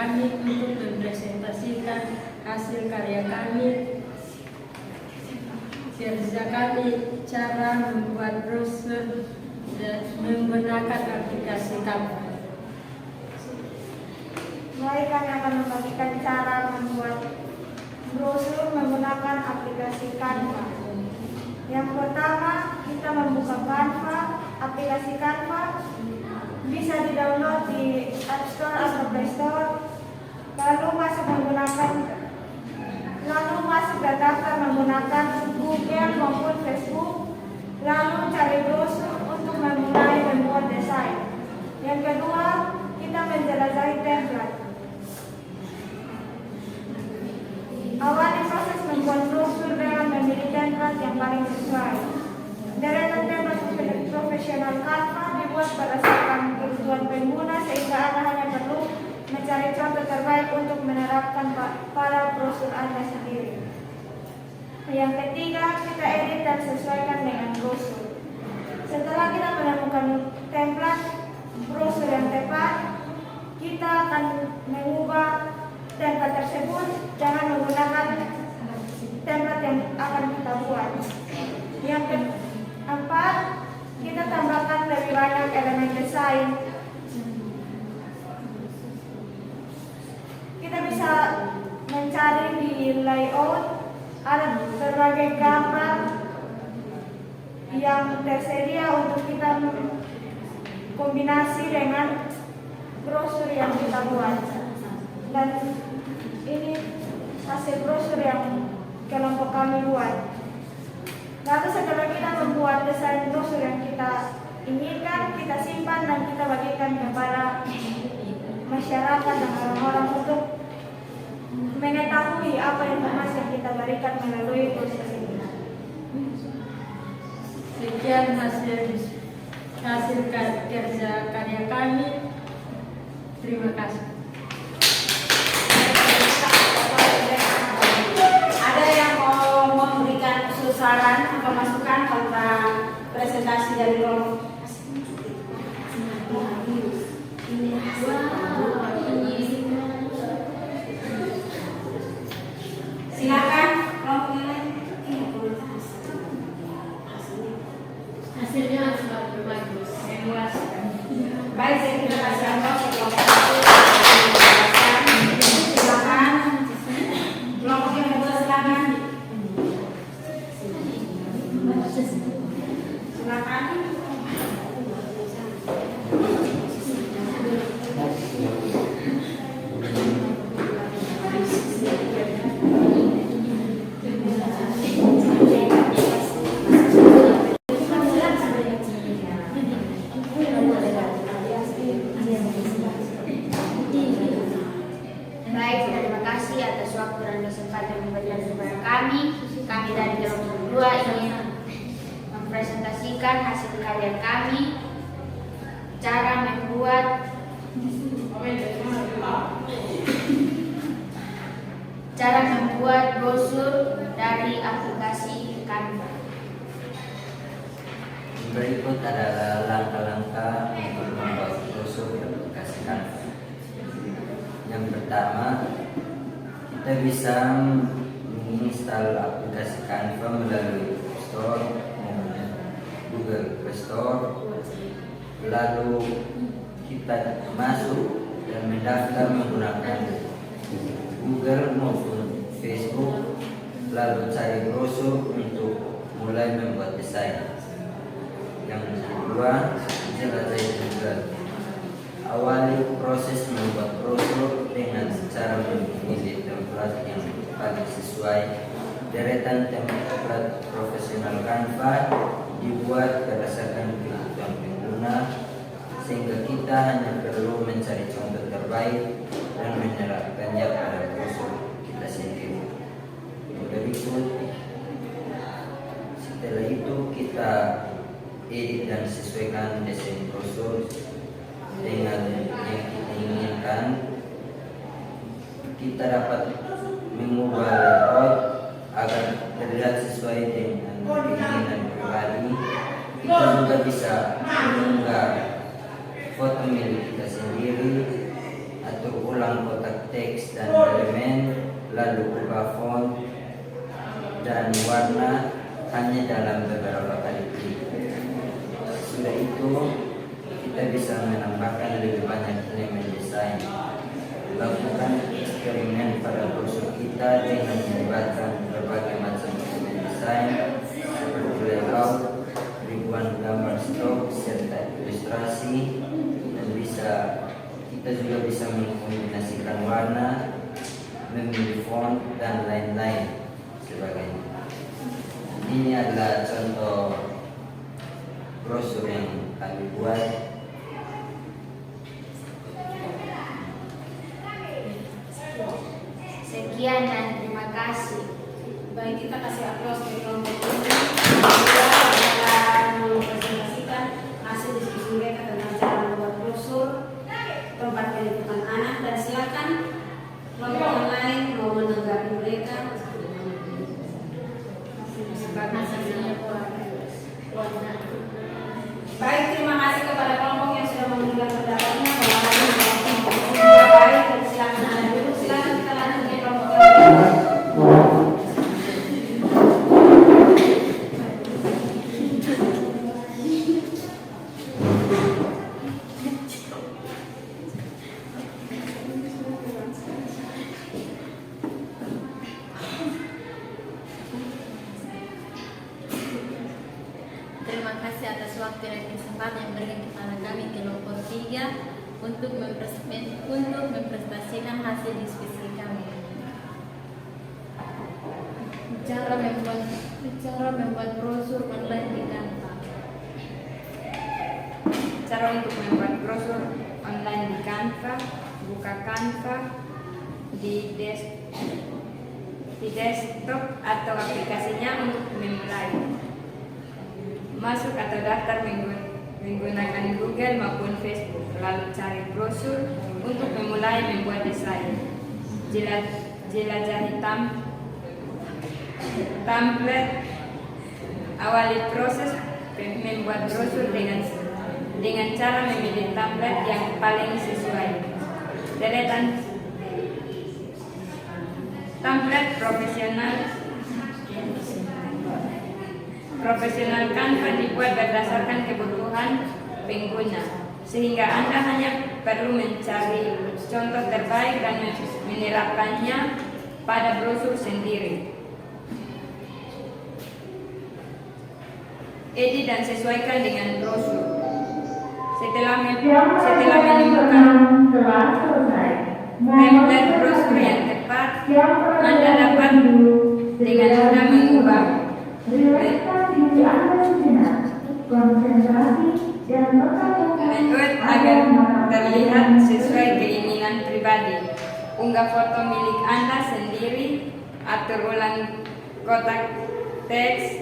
kami untuk mempresentasikan hasil karya kami, kerja kami, cara membuat brosur dan menggunakan aplikasi Canva. Mulai kami akan membagikan cara membuat brosur menggunakan aplikasi Canva. Yang pertama, kita membuka Canva. Aplikasi Canva bisa di-download di App Store atau Play Store. Lalu masuk daftar menggunakan Google maupun Facebook. Lalu cari brosur untuk memulai membuat desain. Yang kedua, kita menjelajahi template. Awali proses membuat brosur dengan memilih template yang paling sesuai. Deretan template profesional Canva dibuat berdasarkan kebutuhan pengguna sehingga Anda hanya perlu mencari contoh terbaik untuk menerapkan pada brosur Anda sendiri. Yang ketiga, kita edit dan sesuaikan dengan brosur. Setelah kita menemukan template brosur yang tepat, kita akan mengubah template tersebut dengan menggunakan template yang akan kita buat. Yang keempat, kita tambahkan lebih banyak elemen desain. Kita bisa mencari di layout, ada berbagai gambar yang tersedia untuk kita kombinasi dengan brosur yang kita buat. Dan ini hasil brosur yang kelompok kami buat. Lalu setelah kita membuat desain brosur yang kita inginkan, kita simpan dan kita bagikan kepada masyarakat dan orang-orang untuk mengetahui apa informasi yang kita berikan melalui brosur ini. Sekian hasil kerja karya kami. Terima kasih. Ada yang mau memberikan saran atau masukan tentang presentasi dari kelompok? Silakan kelompok yang lain. Hasilnya sangat bagus. Baik, saya terima kasih atas kelompok. Silakan kelompok yang kedua, silakan. Silakan. Baik, terima kasih atas waktu dan kesempatan memberikan kepada kami. Kami dari kelompok kedua ingin mempresentasikan hasil karya kami, cara membuat brosur dari aplikasi Canva. Berikut adalah langkah-langkah untuk membuat brosur aplikasi Canva. Yang pertama, kita bisa menginstal aplikasi Canva melalui Store maupun Google Play Store. Lalu kita masuk dan mendaftar menggunakan Google maupun Facebook. Lalu cari brosur untuk mulai membuat desain. Yang kedua, jelajahi Google. Awali proses membuat brosur dengan cara memilih template yang paling sesuai. Deretan template profesional Canva dibuat berdasarkan kebutuhan pengguna, sehingga kita hanya perlu mencari contoh terbaik dan menerapkannya pada brosur kita sendiri. Berikut, setelah itu kita edit dan sesuaikan desain brosur dengan yang kita inginkan. Kita dapat mengubah layout agar terlihat sesuai dengan keinginan pribadi. Kita juga bisa mengunggah foto milik kita sendiri atur ulang kotak teks dan elemen, lalu ubah font dan warna hanya dalam beberapa kali klik. Sudah itu, kita bisa menambahkan lebih banyak elemen desain. Lakukan eksperimen pada brosur kita dengan melibatkan berbagai macam elemen desain seperti layout, ribuan gambar stok serta ilustrasi, dan kita juga bisa mengkombinasikan warna, memilih font dan lain-lain sebagainya. Ini adalah contoh brosur yang kami buat. Sekian dan terima kasih. Baik, kita kasih aplaus ke kelompok ini. Kita akan mempresentasikan hasil diskusi mereka tentang cara membuat brosur tempat pendidikan anak, dan silakan kelompok yang lain mau menanggapi mereka. Baik, terima kasih kepada kelompok yang sudah memberikan pendapatnya. Baik, dan silakan Anda dulu. Silakan kita lanjut ke kelompok yang lain. Terima kasih atas waktu dan kesempatan yang berikan kepada kami kelompok 3 untuk mempresentasikan hasil diskusi kami. Cara membuat brosur online di Canva. Cara untuk membuat brosur online di Canva: buka Canva di desktop atau aplikasinya untuk memulai. Masuk atau daftar menggunakan Google maupun Facebook, lalu cari brosur untuk memulai membuat desain. Jelajahi template. Awali proses membuat brosur dengan cara memilih template yang paling sesuai. Deretan template profesional Canva dibuat berdasarkan kebutuhan pengguna, sehingga Anda hanya perlu mencari contoh terbaik dan menerapkannya pada brosur sendiri. Edit dan sesuaikan dengan brosur. Setelah menemukan template brosur yang tepat, Anda dapat dengan mudah mengubah layout agar terlihat sesuai keinginan pribadi. Unggah foto milik Anda sendiri, atur ulang kotak teks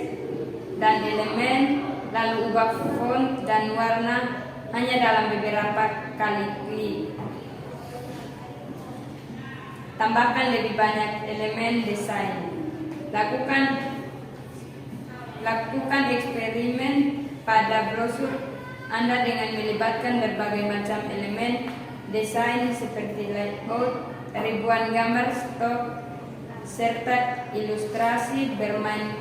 dan elemen, lalu ubah font dan warna hanya dalam beberapa kali klik. Tambahkan lebih banyak elemen desain. Lakukan eksperimen pada brosur Anda dengan melibatkan berbagai macam elemen desain seperti layout, ribuan gambar stok, serta ilustrasi, bermain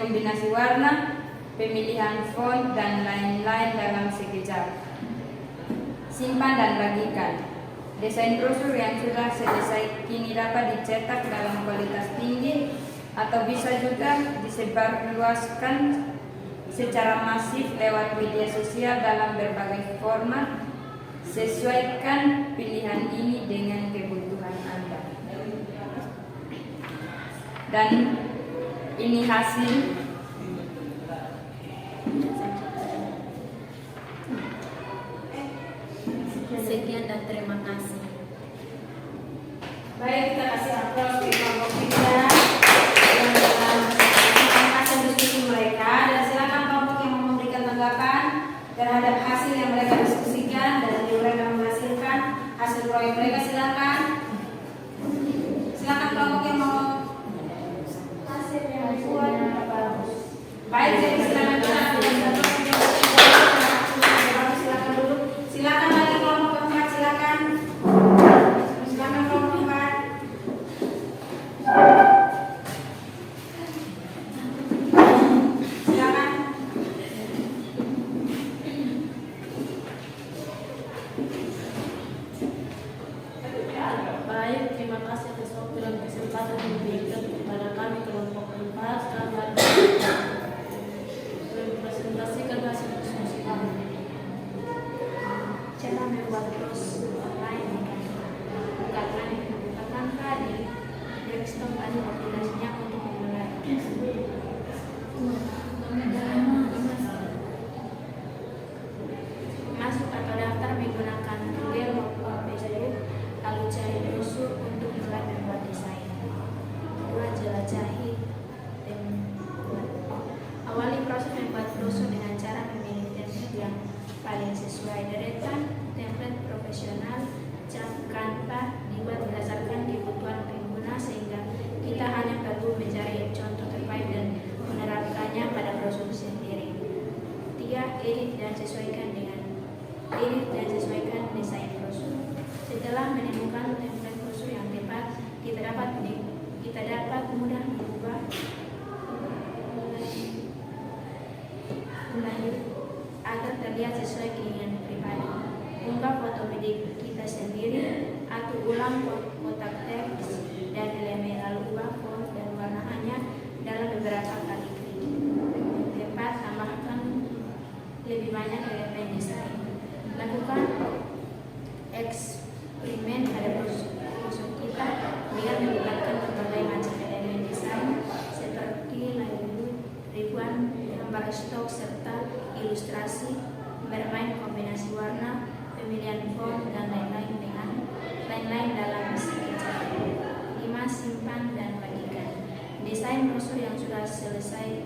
kombinasi warna, pemilihan font, dan lain-lain dalam sekejap. Simpan dan bagikan. Desain brosur yang sudah selesai kini dapat dicetak dalam kualitas tinggi atau bisa juga disebarluaskan secara masif lewat media sosial dalam berbagai format. Sesuaikan pilihan ini dengan kebutuhan Anda. Dan ini hasil. Sekian dan terima kasih. Baik, kita kasih aplaus di kelompok kita yang telah menyampaikan hasil diskusi mereka, dan silakan kelompok yang mau memberikan tanggapan terhadap hasil yang mereka diskusikan dan yang mereka menghasilkan hasil proyek mereka. Silakan kelompok yang mau hasil yang buat apa. Baik, jadi silakan silakan dulu. Silakan lagi kelompok keempat, silakan. baik, terima kasih atas waktu dan kesempatan yang diberikan kepada kami kelompok 4. Kami akan mempresentasikan hasil diskusi kami. Cara membuat brosur online bukan tadi desktop ada aplikasinya untuk memulai. Masuk atau daftar menggunakan Google maupun Facebook, lalu cari brosur untuk mulai membuat desain. Kedua, jelajahi template. Awali proses membuat brosur dengan cara memilih template yang paling sesuai. Deretan template profesional Canva dibuat berdasarkan kebutuhan pengguna sehingga kita hanya perlu mencari contoh terbaik dan menerapkannya pada brosur sendiri. 3. Edit dan sesuaikan desain brosur. Setelah menemukan template brosur yang tepat, kita dapat mudah mengubah agar terlihat sesuai keinginan pribadi. Unggah foto media kita sendiri atau ulang kotak teks dan elemen, lalu ubah font dan warnanya dalam beberapa kali klik. 4. Tambahkan lebih banyak elemen desain. Lakukan eksperimen pada brosur kita dengan melibatkan berbagai macam elemen desain seperti ribuan gambar stok serta ilustrasi, bermain kombinasi warna, pemilihan font dan lain-lain dalam sketsa. 5. Simpan dan bagikan. Desain brosur yang sudah selesai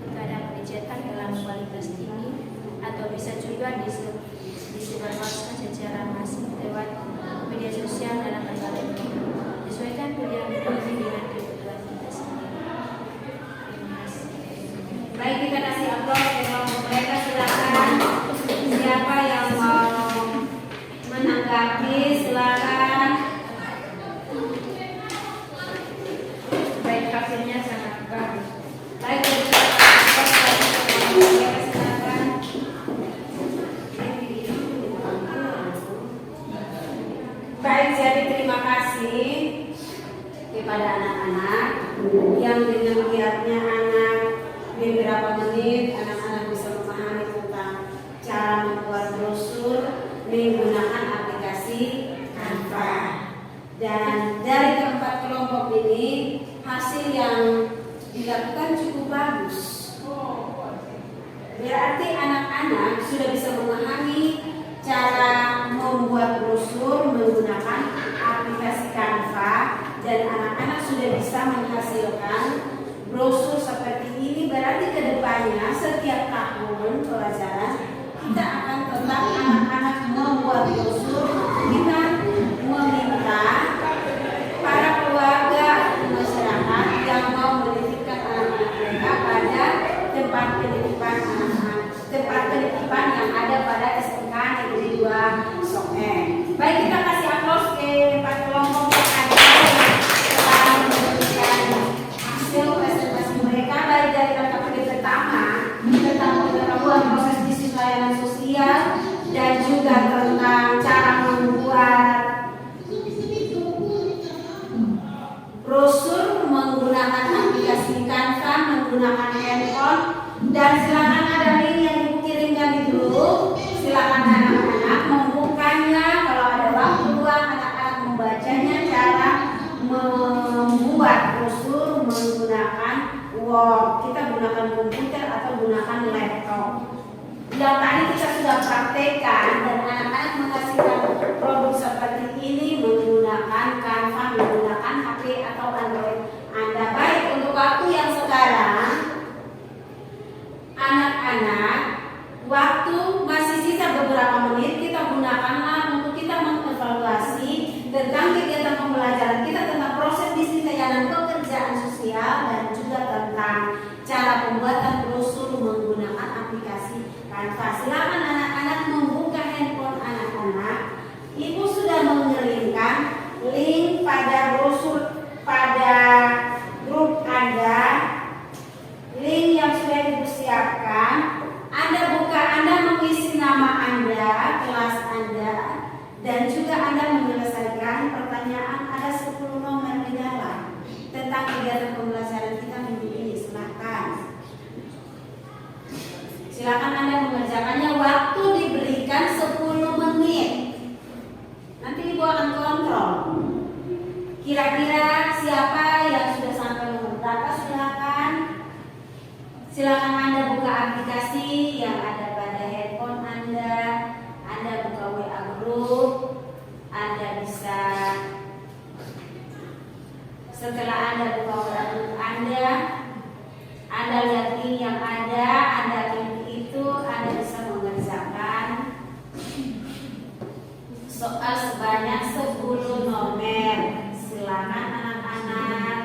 kita dapat dicetak dalam kualitas tinggi atau bisa juga disebarluaskan secara masif lewat media sosial dalam berbagai bentuk. Sesuaikan pilihan ini dengan kebutuhan kita sendiri. Terima kasih. Baik, kita kasih aplaus ke kelompok mereka. Silakan siapa yang mau menanggapi, silakan. Baik, hasilnya sangat bagus. Baik, kita silakan. Baik, jadi terima kasih kepada anak-anak yang dengan giatnya anak beberapa menit anak-anak bisa memahami tentang cara membuat brosur menggunakan aplikasi Canva. Dan dari keempat kelompok ini hasil yang dilakukan cukup bagus. Berarti anak-anak sudah bisa memahami cara membuat brosur menggunakan aplikasi Canva dan anak-anak sudah bisa menghasilkan brosur seperti ini. Berarti kedepannya setiap tahun pelajaran kita akan tetap anak-anak membuat brosur. Kita meminta para keluarga masyarakat yang mau menitipkan anak-anak mereka pada tempat penitipan anak-anak, tempat penitipan yang ada pada SMK Negeri 2 Soken. Baik, kita kasih aplaus ke 4 kelompok yang ada telah memberikan hasil presentasi mereka, baik dari KKP pertama tentang pengetahuan proses bisnis layanan sosial dan juga tentang cara membuat brosur menggunakan aplikasi Canva, menggunakan handphone. Dan silakan ada link yang ibu kirimkan di grup. Silakan anak-anak membukanya. Kalau ada waktu luang, anak-anak membacanya. Cara membuat brosur menggunakan Word. Kita gunakan komputer atau gunakan laptop. Yang tadi kita sudah praktekkan dan anak-anak menghasilkan produk seperti ini menggunakan Canva, menggunakan HP atau Android Anda. Baik, untuk waktu yang sekarang anak-anak, waktu masih sisa beberapa menit, kita gunakanlah untuk kita mengevaluasi tentang kegiatan pembelajaran kita tentang proses bisnis layanan pekerjaan sosial dan juga tentang cara pembuatan brosur menggunakan aplikasi Canva. Silakan anak-anak membuka handphone anak-anak. Ibu sudah mengirimkan link pada brosur pada grup Anda. Link yang sudah Ibu siapkan, Anda buka, Anda mengisi nama Anda, kelas Anda, dan juga Anda menyelesaikan pertanyaan Silakan Anda mengerjakannya, waktu diberikan 10 menit. Nanti Ibu akan kontrol. Kira-kira siapa yang sudah sampai nomor berapa? Silakan Anda buka aplikasi yang ada pada handphone Anda. Anda buka WA group. Anda bisa, setelah Anda buka WA group Anda lihat link yang ada, Anda klik itu, Anda bisa mengerjakan soal sebanyak 10 nomer. Silakan anak-anak.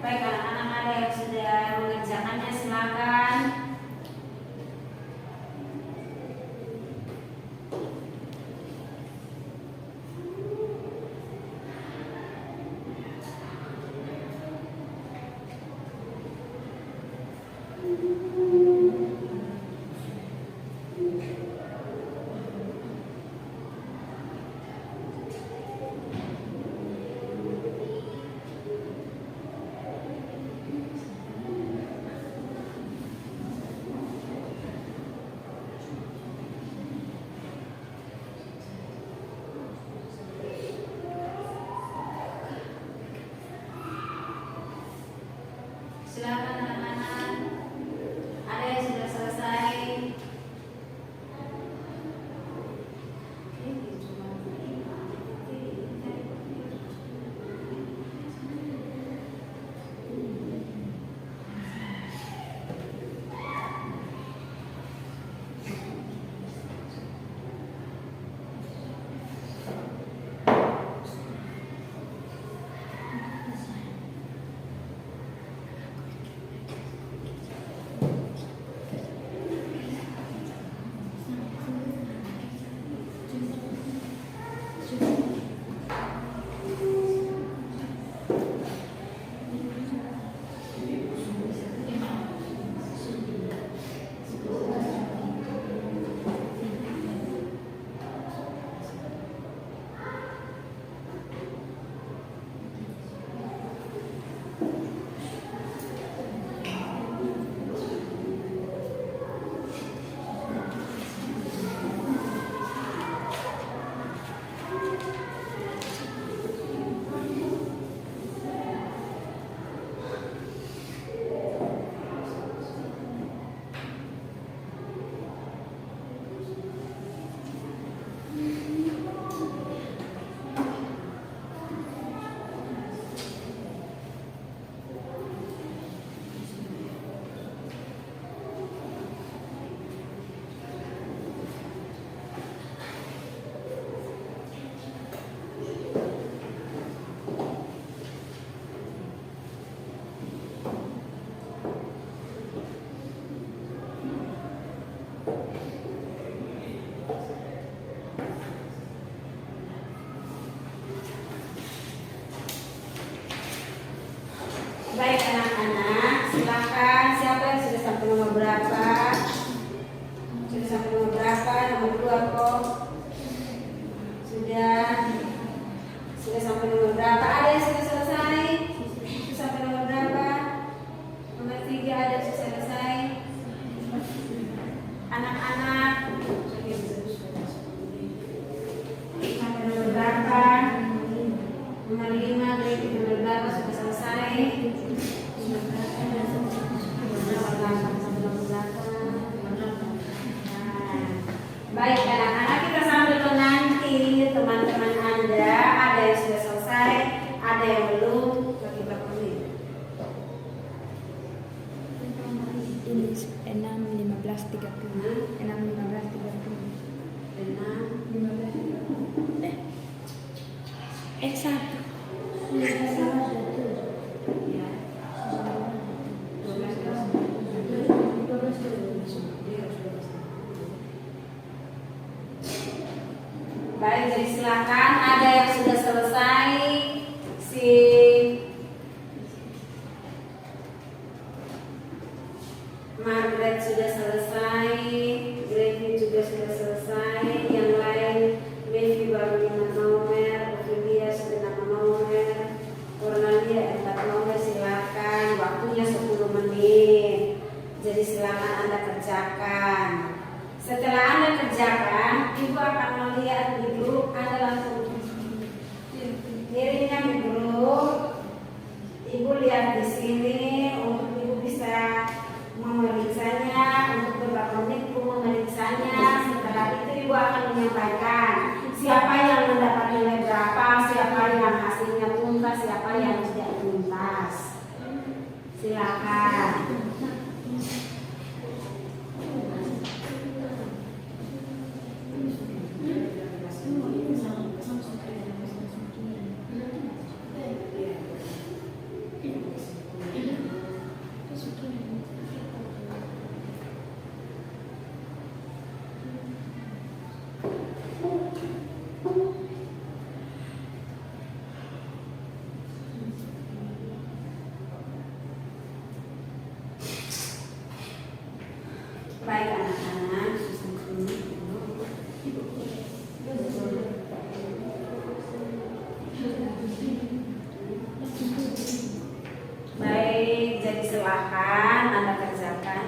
Baik, anak-anak ada yang sudah mengerjakannya, silakan. Baik, jadi silakan. Ada yang sudah selesai? Si Margaret sudah selesai, Gravy juga sudah selesai. Yang lain, Levi baru 5 nomor, Ophelia sudah 6 nomor, Cornelia 4 nomor. Silakan, waktunya 10 menit. Jadi silakan Anda kerjakan. Setelah Anda kerjakan, Ibu akan melihat di grup. Anda langsung kirimnya di grup. Ibu lihat di sini untuk Ibu bisa memeriksanya. Untuk beberapa menit Ibu memeriksanya. Setelah itu Ibu akan menyampaikan siapa yang mendapat nilai berapa, siapa yang hasilnya tuntas, siapa yang tidak tuntas. Silakan. Baik anak-anak, baik, jadi silakan Anda kerjakan.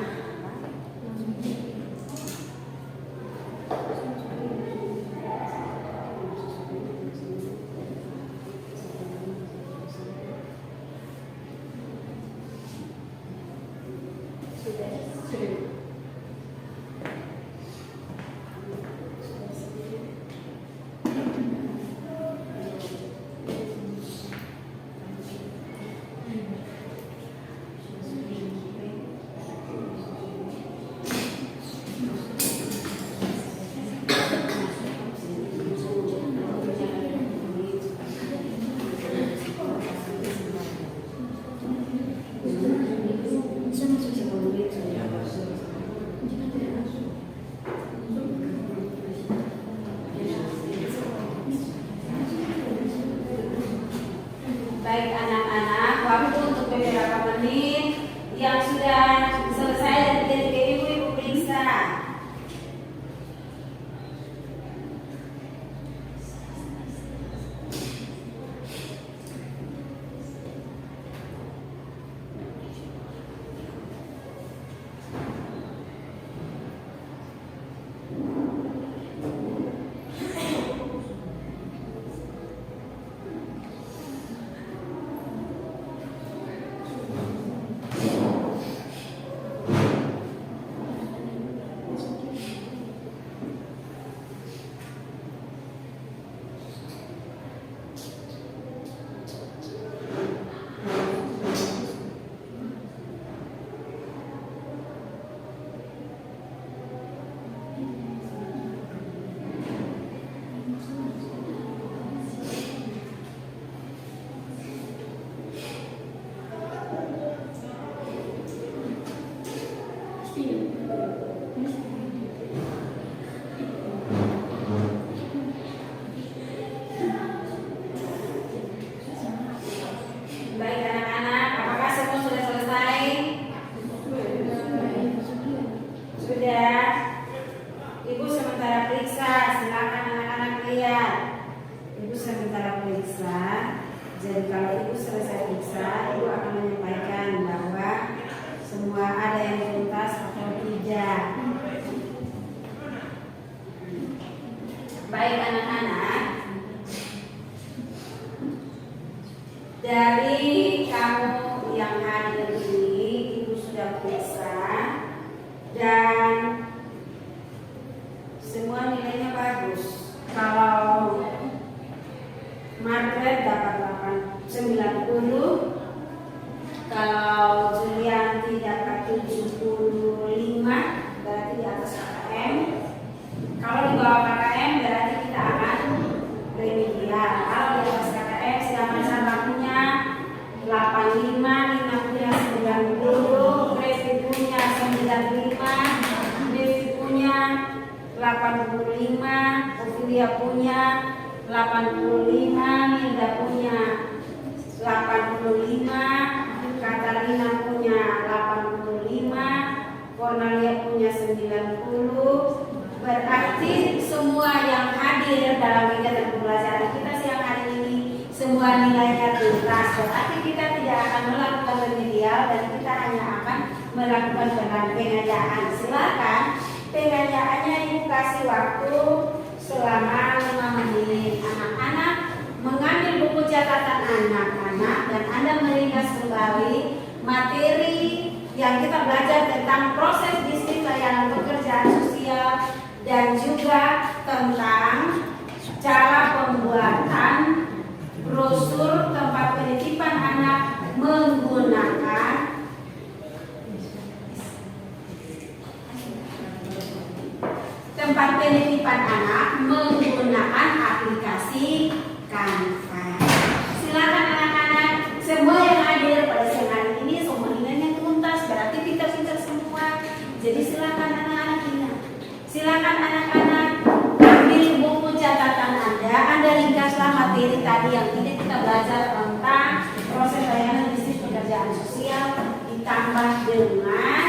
Sudah. Baik anak-anak, waktu untuk beberapa menit. Yang sudah selesai dari Ibu periksa. Baik anak-anak, apakah semua sudah selesai? Sudah. Ibu sementara periksa, silakan anak-anak lihat. Ibu sementara periksa. Jadi kalau Ibu selesai periksa, Ibu akan menyampaikan bahwa semua ada yang tuntas atau tidak. Baik anak-anak, dari kamu yang hadir ini, Ibu sudah periksa dan semua nilainya bagus. Kalau Margaret dapat 90, kalau Julianti dapat 75, berarti di atas KKM. Kalau di bawah KKM berarti kita akan remedial. Kalau di atas KKM silakan waktunya 85, 15, Sylvia punya 85, Linda punya 85, Katarina punya 85, Cornelia punya 90. Berarti semua yang hadir dalam kegiatan pembelajaran kita siang hari ini semua nilainya tuntas. Berarti kita tidak akan melakukan remedial dan kita hanya akan melakukan pengayaan. Silakan pengayaannya Ibu kasih waktu selama 5 menit. Anak-anak mengambil buku catatan anak-anak dan Anda meringkas kembali materi yang kita belajar tentang proses bisnis layanan pekerjaan sosial dan juga tentang cara pembuatan brosur tempat penitipan anak menggunakan aplikasi Canva. Silakan anak-anak semua yang hadir pada siang hari ini semua nilainya tuntas, berarti pintar-pintar semua. Jadi silakan anak-anak ingat. Silakan anak-anak ambil buku catatan Anda ringkaslah materi tadi yang ini kita belajar tentang proses layanan bisnis pekerjaan sosial ditambah dengan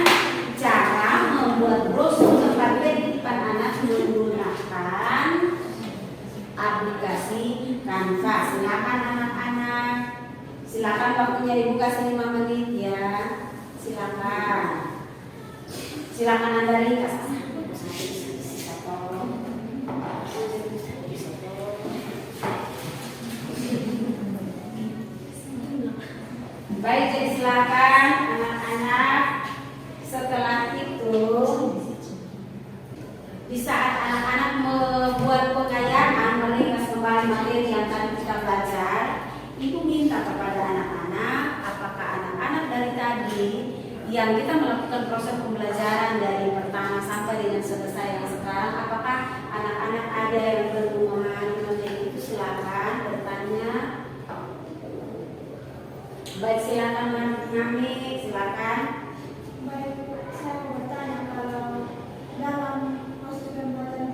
cara membuat brosur tempat penitipan anak menggunakan aplikasi Canva. Silakan anak-anak. Silakan waktunya dibuka 5 menit ya. Silakan. Silakan Anda ringkas. Baik, jadi silakan anak-anak. Setelah itu, di saat anak-anak membuat pengayaan, meringkas kembali materi yang tadi kita belajar, Ibu minta kepada anak-anak, apakah anak-anak dari tadi yang kita melakukan proses pembelajaran dari pertama sampai dengan selesai yang sekarang, apakah anak-anak ada yang bergumam itu? Silakan bertanya. Baik, silakan Mami, silakan. Baik, saya mau bertanya kalau dalam proses pembuatan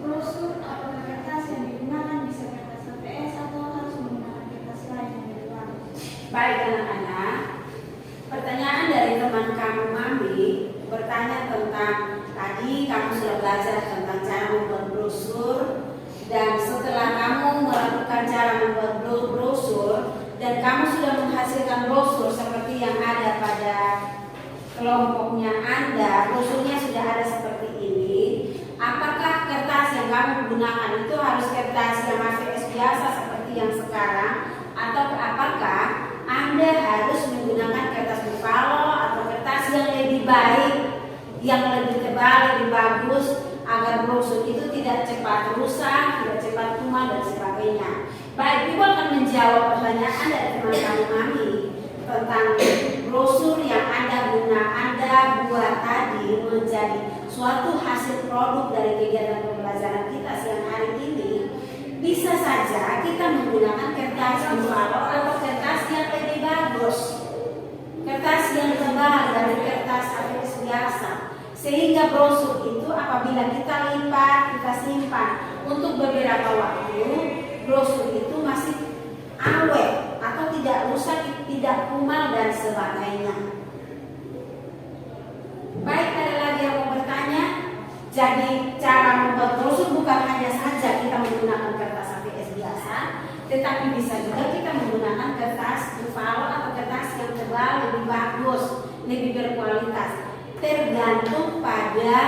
brosur apakah kertas yang digunakan bisa kertas HVS atau harus menggunakan kertas lain yang lebih bagus? Baik anak-anak, pertanyaan dari teman kamu Mami bertanya tentang tadi kamu sudah belajar tentang cara membuat brosur, dan setelah kamu melakukan cara membuat brosur dan kamu sudah menghasilkan brosur seperti yang ada pada kelompoknya Anda, brosurnya sudah ada seperti ini. Apakah kertas yang kamu gunakan itu harus kertas yang HVS biasa seperti yang sekarang, atau apakah Anda harus menggunakan kertas buffalo atau kertas yang lebih baik, yang lebih tebal, lebih bagus, agar brosur itu tidak cepat rusak, tidak cepat kumal dan sebagainya. Baik, Ibu akan menjawab pertanyaan dari teman kamu Mami tentang brosur yang Anda buat tadi menjadi suatu hasil produk dari kegiatan pembelajaran kita siang hari ini. Bisa saja kita menggunakan kertas buffalo atau kertas yang lebih bagus, kertas yang tebal dari kertas HVS biasa, sehingga brosur itu apabila kita lipat, kita simpan untuk beberapa waktu, brosur itu masih awet atau tidak rusak, tidak kumal dan sebagainya. Baik, ada lagi yang mau bertanya? Jadi cara membuat brosur bukan hanya saja kita menggunakan kertas HVS biasa, tetapi bisa juga kita menggunakan kertas buffalo atau kertas yang tebal, lebih bagus, lebih berkualitas. Tergantung pada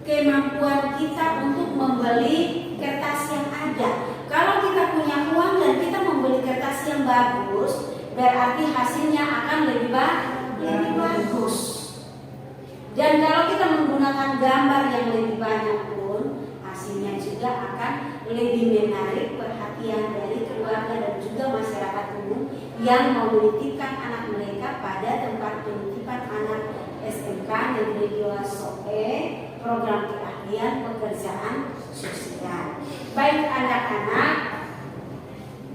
kemampuan kita untuk membeli kertas yang ada. Kalau kita punya uang dan kita membeli kertas yang bagus, berarti hasilnya akan lebih bagus. Dan kalau kita menggunakan gambar yang lebih banyak pun, hasilnya juga akan lebih menarik perhatian dari keluarga dan juga masyarakat umum yang mau menitipkan anak mereka pada tempat penitipan anak SMK Negeri 2 SOE program keahlian pekerjaan sosial. Baik anak-anak,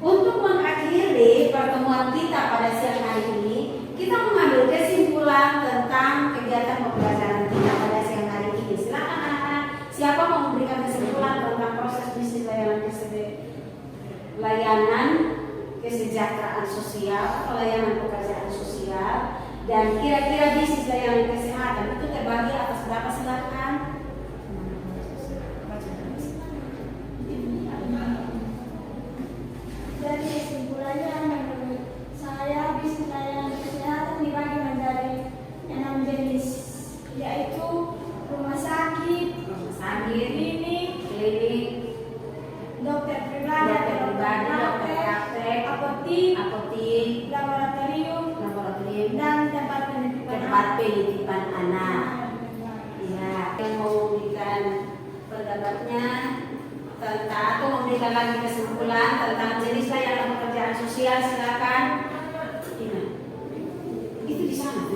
untuk mengakhiri pertemuan kita pada siang hari ini, kita mengambil kesimpulan tentang kegiatan pembelajaran kita pada siang hari ini. Silakan anak-anak, siapa mau memberikan kesimpulan? kesejahteraan sosial, pelayanan pekerjaan sosial, dan kira-kira bisnis layanan kesehatan itu terbagi atas berapa, silakan? Jadi kesimpulannya menurut saya bisnis layanan kesehatan dibagi menjadi 6 jenis, yaitu rumah sakit, klinik, dokter pribadi, dokter praktek, apotik, laboratorium, dan tempat penitipan anak. Ya, yang mau memberikan pendapatnya tentang atau memberikan lagi kesimpulan tentang jenis layanan pekerjaan sosial, silakan. Ina, itu di sana.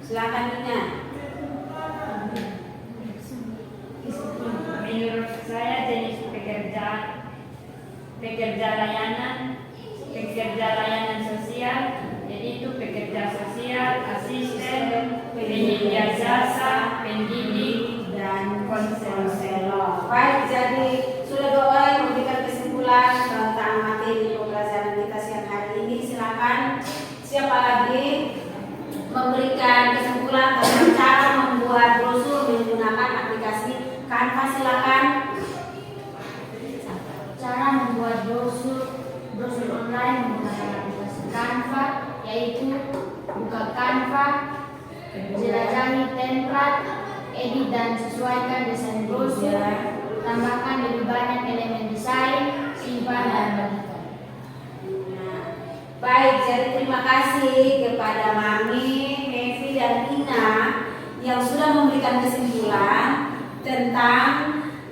Silakan Ina. Menurut saya jenis pekerja layanan sosial, yaitu pekerja sosial, asisten, penyedia jasa, pendidik, dan konselor. Baik, jadi sudah 2 orang yang memberikan kesimpulan tentang materi pembelajaran kita siang hari ini. Silakan, siapa lagi memberikan kesimpulan tentang cara membuat brosur menggunakan aplikasi Canva? Silakan. Cara membuat brosur online menggunakan aplikasi Canva, yaitu buka Canva, jelajahi template, edit dan sesuaikan desain brosur, tambahkan lebih banyak elemen desain, simpan dan bagikan. Baik, jadi terima kasih kepada Mami, Mevi, dan Ina yang sudah memberikan kesimpulan tentang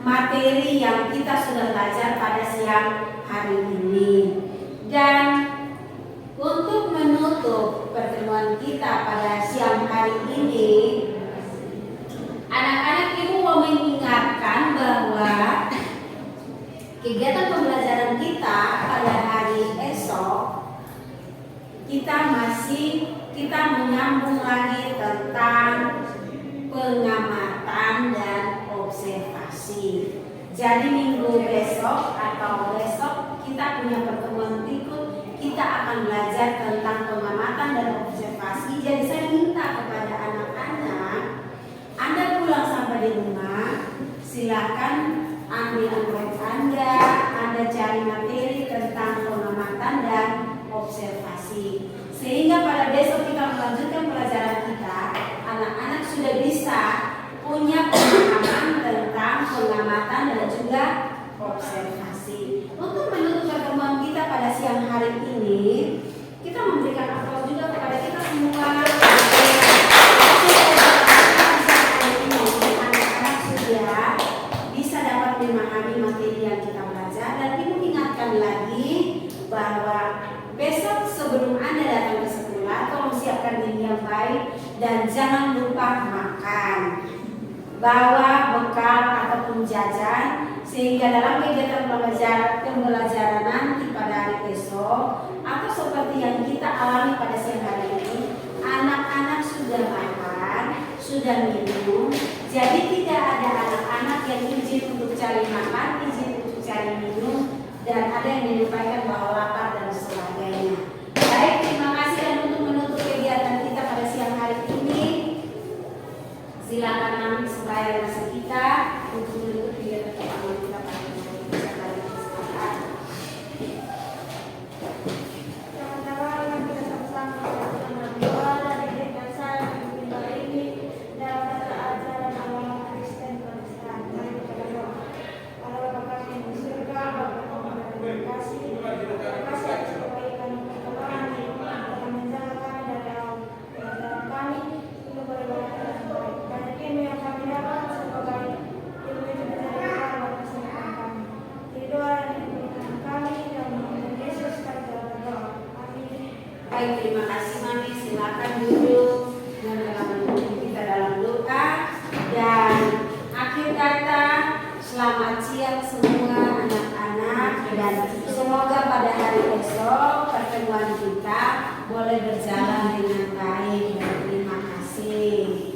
materi yang kita sudah belajar pada siang hari ini. Dan untuk menutup pertemuan kita pada siang hari ini, anak-anak ibu mau mengingatkan bahwa kegiatan pembelajaran kita pada hari esok kita menyambung lagi tentang pengamatan dan observasi. Jadi minggu besok atau besok kita punya pertemuan berikut, kita akan belajar tentang pengamatan dan observasi. Jadi saya minta kepada anak-anak, Anda pulang sampai di rumah, silakan ambil Android Anda cari materi tentang pengamatan dan observasi. Sehingga pada besok kita melanjutkan pelajaran kita, anak-anak sudah bisa punya pemahaman tentang pengamatan dan juga observasi. Untuk menutup pertemuan kita pada siang hari ini, kita memberikan aplaus juga kepada kita semua. Anak-anak sudah bisa dapat memahami materi yang kita belajar, dan ibu ingatkan lagi bahwa besok sebelum Anda datang ke sekolah, tolong siapkan diri yang baik dan jangan lupa makan. Bawa bekal ataupun jajan, sehingga dalam kegiatan pembelajaran nanti pada hari esok atau seperti yang kita alami pada siang hari ini, anak-anak sudah makan, sudah minum. Jadi tidak ada anak-anak yang izin untuk cari makan, izin untuk cari minum, dan ada yang menyampaikan bahwa lapar dan sebagainya. Baik, terima kasih. Dan untuk menutup kegiatan kita pada siang hari ini, silakan ambil sebaya nasi kita untuk menutup kegiatan pertemuan kita pada siang hari ini. Teman-teman, kita sama-sama berdoa dari gereja saya minggu ini dalam mata ajaran agama Kristen Protestan. Mari kita berdoa. Allah Bapa kami di surga, Bapa kami terima kasih atas kebaikan dan pertolongan yang menjaga kami dari ajaran kami untuk beribadah yang baik. Banyak ilmu yang kami dapat sebagai ilmu yang menjadi bekal buat kesehatan kami. Di doa yang diberikan kami dalam nama Yesus kami berdoa. Amin. Baik, terima kasih Mami. Silakan duduk dan menutup kita dalam doa. Dan akhir kata, selamat siang semua anak-anak, dan semoga pada hari esok pertemuan kita boleh berjalan dengan baik. Dan terima kasih.